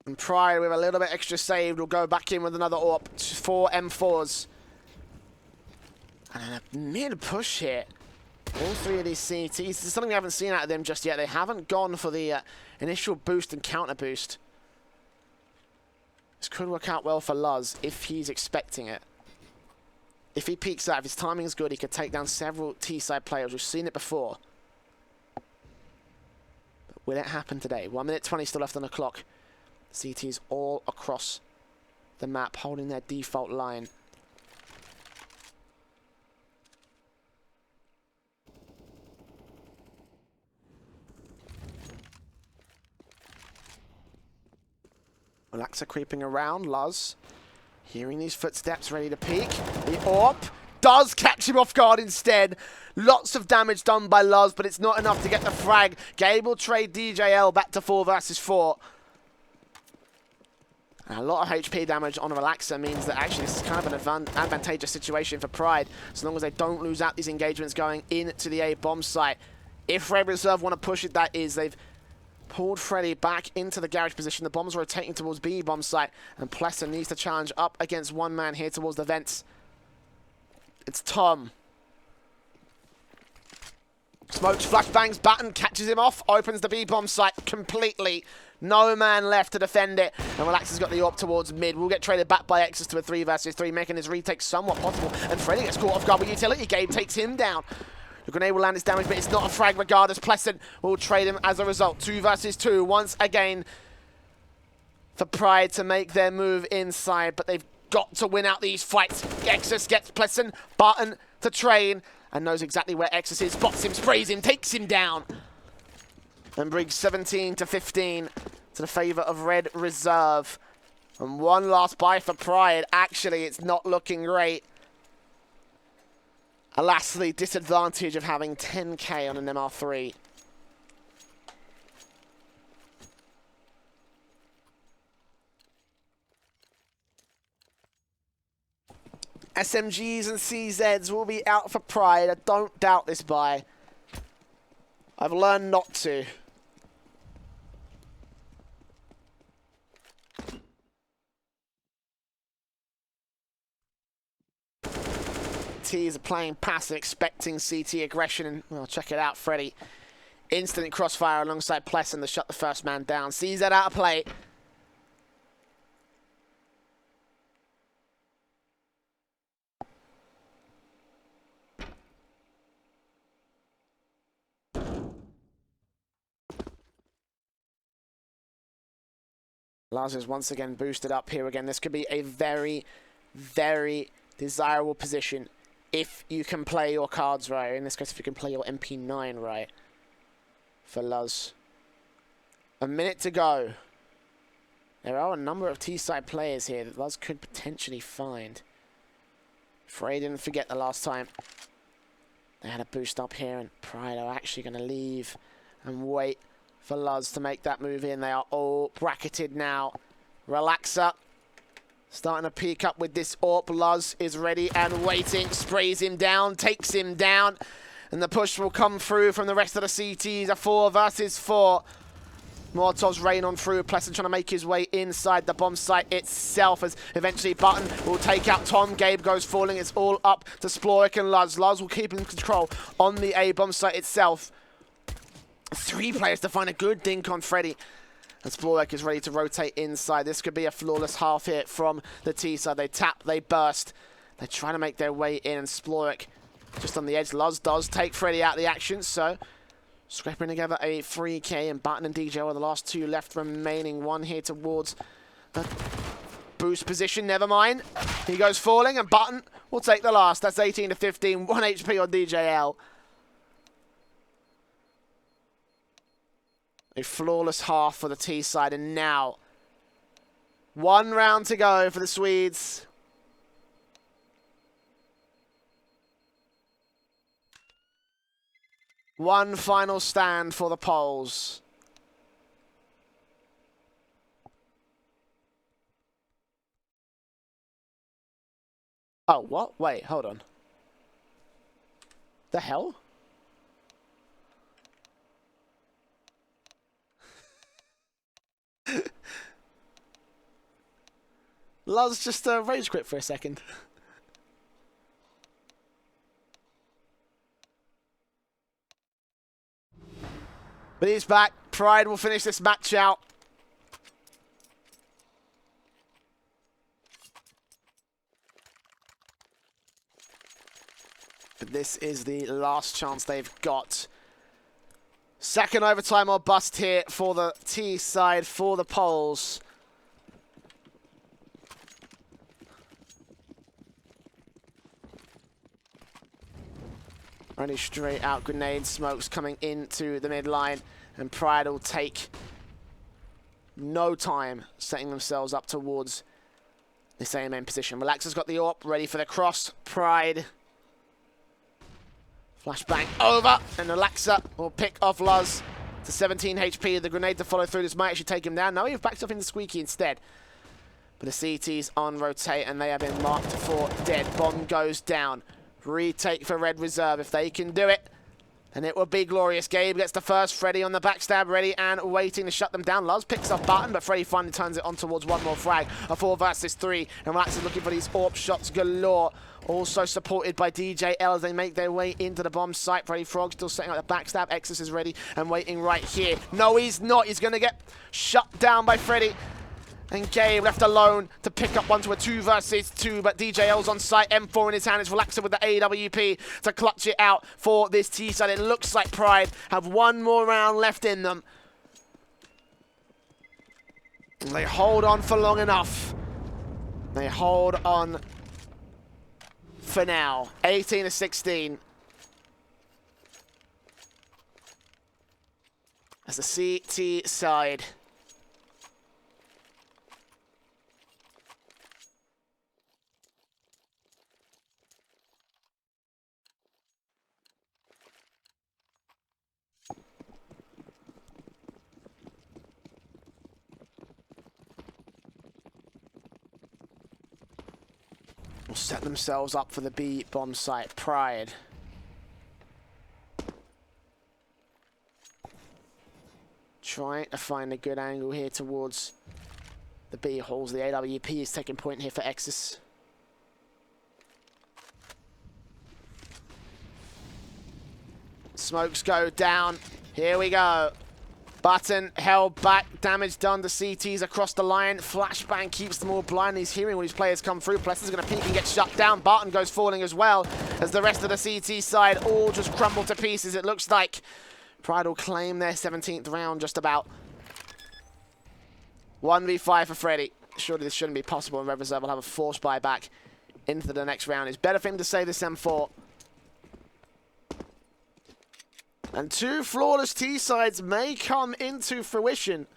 And Pride, with a little bit extra saved, will go back in with another AWP. 4 M4s. And a mid-push here. All 3 of these CTs. This is something we haven't seen out of them just yet. They haven't gone for the initial boost and counter boost. This could work out well for Luz if he's expecting it. If he peeks out, if his timing is good, he could take down several T-side players. We've seen it before. But will it happen today? 1 minute 20 still left on the clock. CTs all across the map, holding their default line. Relaxer creeping around. Luz hearing these footsteps, ready to peek. The AWP does catch him off guard instead. Lots of damage done by Luz, but it's not enough to get the frag. Gabe will trade DJL back to 4 versus 4. And a lot of HP damage on a Relaxer means that actually this is kind of an advantageous situation for Pride, so long as they don't lose out these engagements going into the A bomb site. If Red Reserve want to push it, that is, they've pulled Freddy back into the garage position. The bombs rotating towards B bomb site, and Plesson needs to challenge up against one man here towards the vents. It's Tom. Smokes, flashbangs, Batten catches him off, opens the B bomb site completely. No man left to defend it, and Relaxer's got the AWP towards mid. We'll get traded back by Exus to a 3 versus 3, making his retake somewhat possible. And Freddy gets caught off guard with utility. Gabe takes him down. The grenade will land its damage, but it's not a frag regardless. Plesson will trade him as a result. 2 versus 2 once again for Pride to make their move inside, but they've got to win out these fights. Exus gets Plesson, Barton to train, and knows exactly where Exus is. Spots him, sprays him, takes him down, and brings 17 to 15 to the favor of Red Reserve. And one last buy for Pride. Actually, it's not looking great. Alas, the disadvantage of having 10k on an MR3. SMGs and CZs will be out for Pride. I don't doubt this buy. I've learned not to. T's are playing passive, expecting CT aggression, and well, check it out, Freddy. Instant crossfire alongside Plesson to shut the first man down. CZ out of play. Lars is once again boosted up here again. This could be a very, very desirable position if you can play your cards right. In this case, if you can play your MP9 right for Luz. A minute to go. There are a number of T-side players here that Luz could potentially find. Frey didn't forget the last time they had a boost up here, and Pride are actually going to leave and wait for Luz to make that move in. They are all bracketed now. Relaxer starting to peek up with this AWP. Luz is ready and waiting. Sprays him down, takes him down. And the push will come through from the rest of the CTs. A 4 versus 4. Molotovs rain on through. Pleasant trying to make his way inside the bomb site itself, as eventually Button will take out Tom. Gabe goes falling. It's all up to Splorik and Luz. Luz will keep in control on the A bomb site itself. 3 players to find a good dink on Freddy. And Splorik is ready to rotate inside. This could be a flawless half hit from the T side. They tap, they burst. They try to make their way in, and Splorik just on the edge. Luz does take Freddy out of the action, so scraping together a 3K, and Button and DJ are the last 2 left remaining. One here towards the boost position, never mind. He goes falling, and Button will take the last. That's 18 to 15, 1 HP on DJL. A flawless half for the T side, and now 1 round to go for the Swedes. One final stand for the Poles. Oh, what? Wait, hold on. The hell? Luz just rage quit for a second. But he's back. Pride will finish this match out. But this is the last chance they've got. Second overtime or bust here for the T side, for the Poles. Only straight out grenade smokes coming into the midline, and Pride will take no time setting themselves up towards the same end position. Relaxer's got the AWP ready for the cross. Pride. Flashbang over, and Relaxer will pick off Luz to 17 HP. The grenade to follow through. This might actually take him down. No, he's backed up into Squeaky instead. But the CT's on rotate, and they have been marked for dead. Bomb goes down. Retake for Red Reserve. If they can do it, then it will be glorious. Gabe gets the first. Freddy on the backstab, ready and waiting to shut them down. Luz picks up Button, but Freddy finally turns it on towards one more frag. A 4 versus 3, and Relax is looking for these AWP shots galore. Also supported by DJL as they make their way into the bomb site. Freddy Frog still setting up the backstab. Exus is ready and waiting right here. No, he's not. He's going to get shut down by Freddy. And Gabe left alone to pick up one to a 2 versus 2, but DJL's on site, M4 in his hand, is Relaxer with the AWP to clutch it out for this T-side. It looks like Pride have 1 more round left in them. And they hold on for long enough. They hold on for now. 18 to 16. As the CT side will set themselves up for the B bomb site. Pride. Trying to find a good angle here towards the B holes. The AWP is taking point here for Exus. Smokes go down. Here we go. Button held back, damage done to CTs across the line. Flashbang keeps them all blind. He's hearing all these players come through. Plesser's going to peek and get shut down. Barton goes falling as well, as the rest of the CT side all just crumble to pieces, it looks like. Pride will claim their 17th round just about. 1v5 for Freddy. Surely this shouldn't be possible, and Red Reserve will have a forced buyback into the next round. It's better for him to save this M4. And 2 flawless T-sides may come into fruition.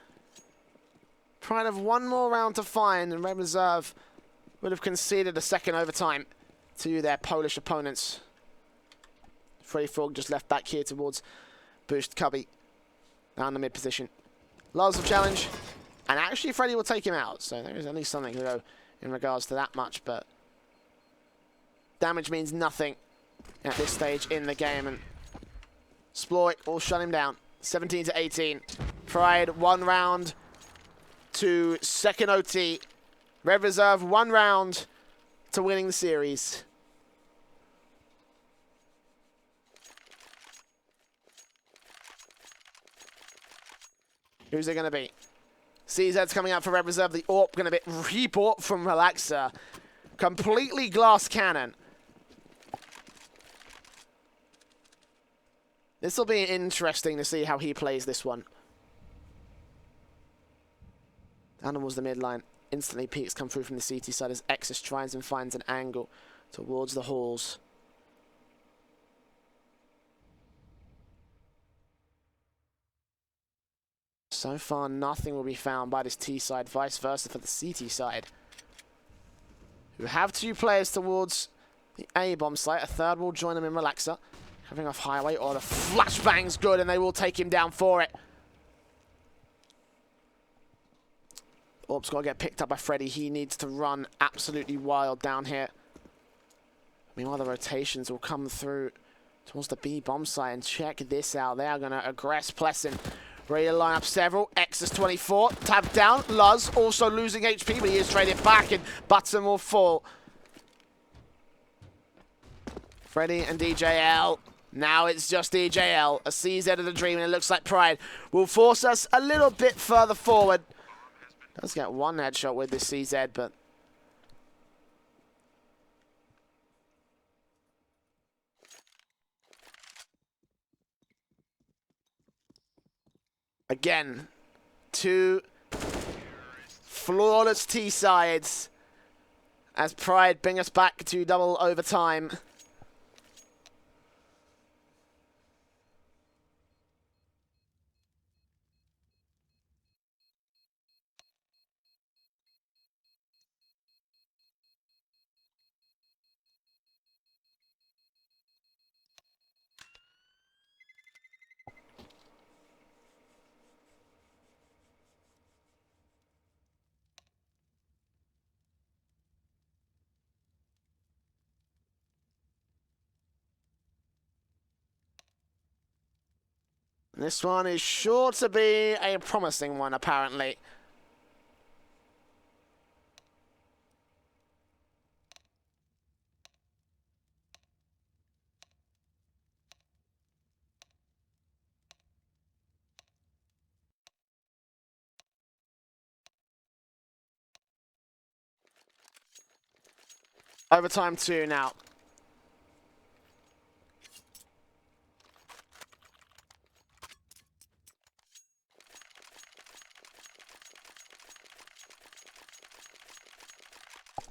Pride have 1 more round to find, and Red Reserve would have conceded a second overtime to their Polish opponents. Freddy Frog just left back here towards Boost Cubby. Down the mid position. Loves the challenge. And actually Freddy will take him out. So there is at least something to go in regards to that much. But damage means nothing at this stage in the game. And Sploit will shut him down. 17 to 18. Pride 1 round to second OT. Red Reserve 1 round to winning the series. Who's it going to be? CZ's coming out for Red Reserve. The AWP going to be rebought from Relaxer. Completely glass cannon. This will be interesting to see how he plays this one. Down towards the midline. Instantly peaks come through from the CT side as Exus tries and finds an angle towards the halls. So far, nothing will be found by this T side, vice versa for the CT side, who have 2 players towards the A bomb site. A third will join them in Relaxer. Coming off highway, the flashbang's good, and they will take him down for it. Orb's got to get picked up by Freddy. He needs to run absolutely wild down here. Meanwhile, the rotations will come through towards the B bomb site, and check this out. They are going to aggress Plessin. Ready to line up several. Exus 24. Tapped down. Luz also losing HP, but he is traded back, and Button will fall. Freddy and DJL. Now it's just DJL. A CZ of the dream, and it looks like Pride will force us a little bit further forward. Does get 1 headshot with this CZ, but again, 2 flawless T-sides as Pride bring us back to double overtime. This one is sure to be a promising one, apparently. Overtime 2 now.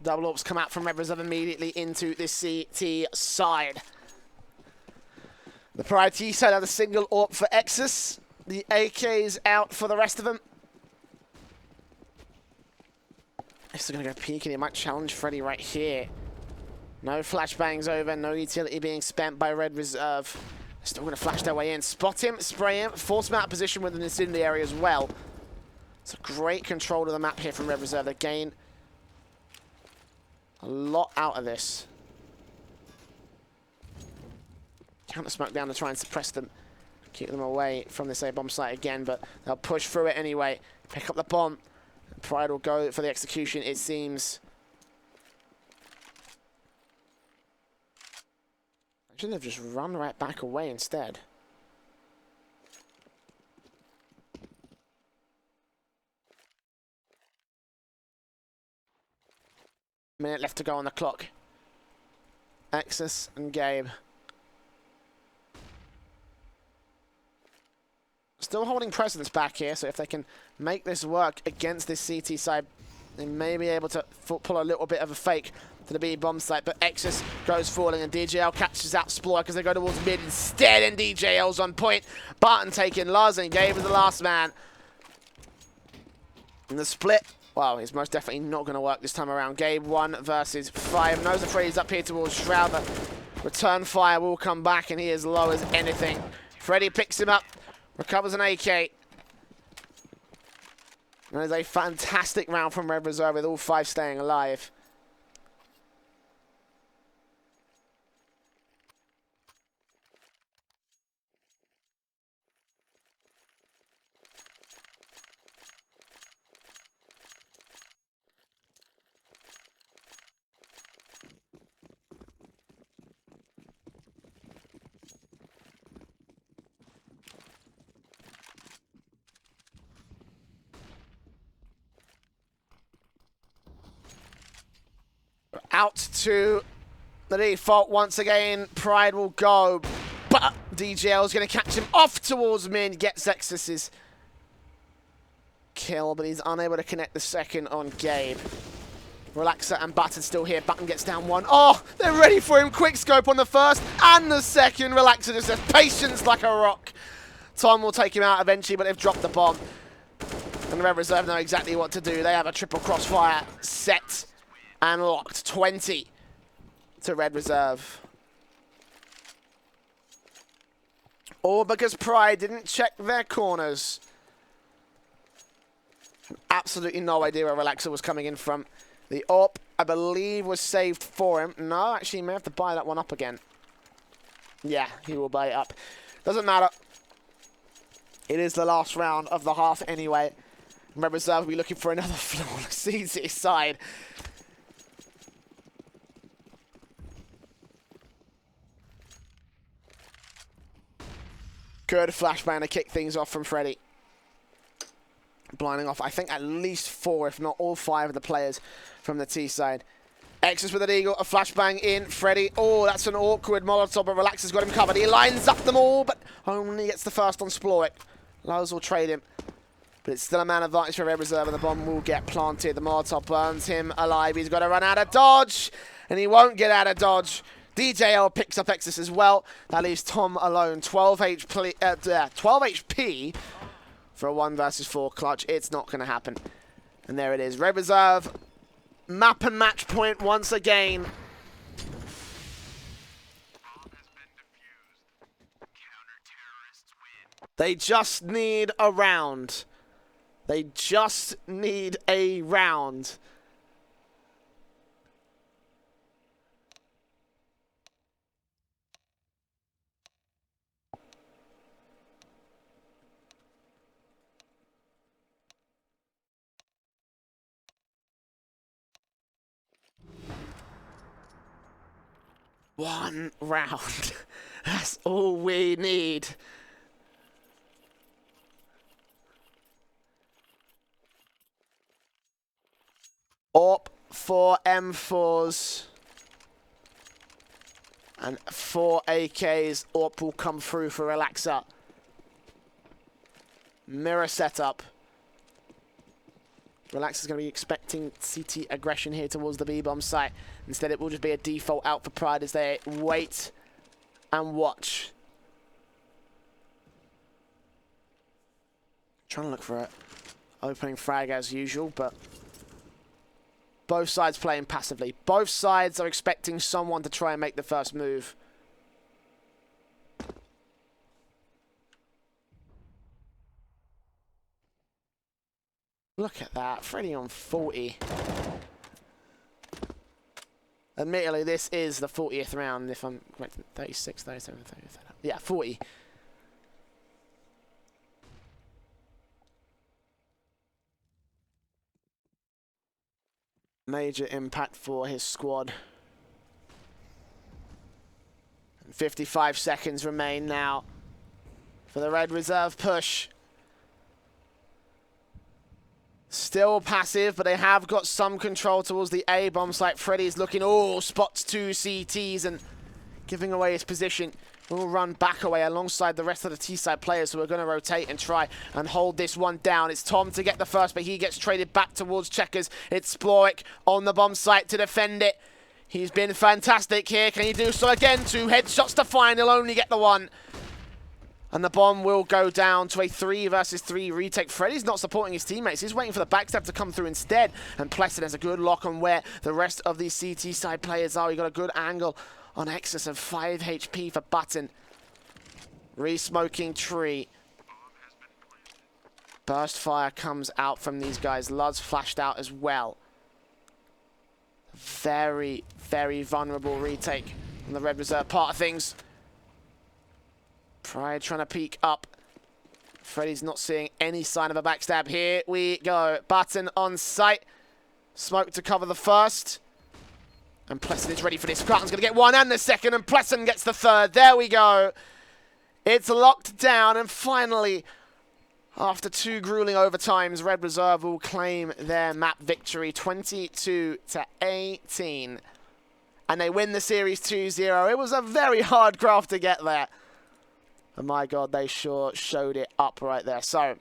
Double AWPs come out from Red Reserve immediately into the CT side. The Pride T side have a single AWP for Exus. The AK's out for the rest of them. This is going to go peek, and he might challenge Freddy right here. No flashbangs over, no utility being spent by Red Reserve. Still going to flash their way in. Spot him, spray him, force him out of position with an incendiary as well. It's a great control of the map here from Red Reserve. They gain a lot out of this. Counter smoke down to try and suppress them. Keep them away from this A-bomb site again, but they'll push through it anyway. Pick up the bomb. Pride will go for the execution, it seems. Actually, they've just run right back away instead. Minute left to go on the clock. Exus and Gabe. Still still holding precedence back here, so if they can make this work against this CT side, they may be able to pull a little bit of a fake to the B-bomb site, but Exus goes falling and DJL catches out Sploy because they go towards mid instead, and DJL's on point. Barton taking Luz, and Gabe is the last man. And the split, well, it's most definitely not going to work this time around. Gabe 1 versus 5. Knows the freeze up here towards Shroud, but return fire will come back, and he is low as anything. Freddy picks him up, recovers an AK. And it's a fantastic round from Red Reserve with all 5 staying alive. Out to the default once again. Pride will go, but DJL is going to catch him off towards mid. Gets Exus's kill, but he's unable to connect the second on Gabe. Relaxer and Button still here. Button gets down 1. Oh, they're ready for him. Quick scope on the first and the second. Relaxer just has patience like a rock. Tom will take him out eventually, but they've dropped the bomb. And the Red Reserve know exactly what to do. They have a triple crossfire set and locked. 20 to Red Reserve. All because Pride didn't check their corners. Absolutely no idea where Relaxer was coming in from. The AWP, I believe, was saved for him. No, actually, he may have to buy that one up again. Yeah, he will buy it up. Doesn't matter. It is the last round of the half anyway. Red Reserve will be looking for another flawless easy side. Good flashbang to kick things off from Freddy. Blinding off, I think, at least 4, if not all 5 of the players from the T side. Exus with an eagle, a flashbang in. Freddy, oh, that's an awkward Molotov, but Relaxer's got him covered. He lines up them all, but only gets the first on Sploy. Lowe's will trade him. But it's still a man advantage for Red Reserve, and the bomb will get planted. The Molotov burns him alive. He's got to run out of dodge, and he won't get out of dodge. DJL picks up Exus as well. That leaves Tom alone. 12 HP for a 1 versus 4 clutch. It's not going to happen. And there it is. Red Reserve, map and match point once again. They just need a round. They just need a round. One round. That's all we need. AWP for M4s. And 4 AKs. AWP will come through for Relaxer. Mirror setup. Relaxer's going to be expecting CT aggression here towards the B-bomb site. Instead, it will just be a default out for Pride as they wait and watch. Trying to look for it. Opening frag as usual, but both sides playing passively. Both sides are expecting someone to try and make the first move. Look at that. Freddy on 40. Admittedly, this is the 40th round, if I'm correct. 36, 37, 37. Yeah, 40. Major impact for his squad. 55 seconds remain now for the Red Reserve push. Still passive, but they have got some control towards the A-bomb site. Freddy's looking, oh, spots 2 CTs and giving away his position. will run back away alongside the rest of the T-side players who are going to rotate and try and hold this one down. It's Tom to get the first, but he gets traded back towards Checkers. It's Splorik on the bomb site to defend it. He's been fantastic here. Can he do so again? 2 headshots to find. He'll only get the one. And the bomb will go down to a 3 versus 3 retake. Freddy's not supporting his teammates. He's waiting for the backstab to come through instead. And Plesson has a good lock on where the rest of these CT side players are. He got a good angle on excess of 5 HP for Button. Re-smoking tree. Burst fire comes out from these guys. Luz flashed out as well. Very, very vulnerable retake on the Red Reserve part of things. Pride trying to peek up. Freddy's not seeing any sign of a backstab. Here we go. Button on site. Smoke to cover the first. And Plesson is ready for this. Spartan's going to get one and the second, and Plesson gets the third. There we go. It's locked down, and finally, after 2 grueling overtimes, Red Reserve will claim their map victory, 22-18. And they win the series 2-0. It was a very hard craft to get there. And my God, they sure showed it up right there. So,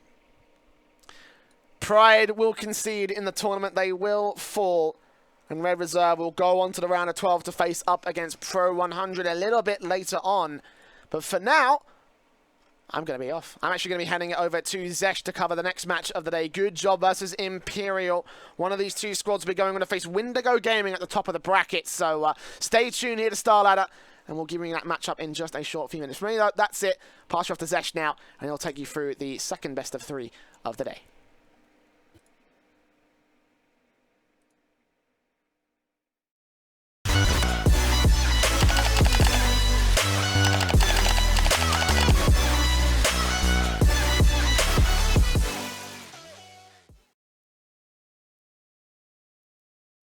Pride will concede in the tournament. They will fall. And Red Reserve will go on to the round of 12 to face up against Pro 100 a little bit later on. But for now, I'm going to be off. I'm actually going to be handing it over to Zesh to cover the next match of the day. Good job versus Imperial. One of these 2 squads will be going on to face Windigo Gaming at the top of the bracket. So stay tuned here to Star Ladder. And we'll give you that matchup in just a short few minutes. For me, though, that's it. Pass you off to Zesh now, and he'll take you through the second best of 3 of the day.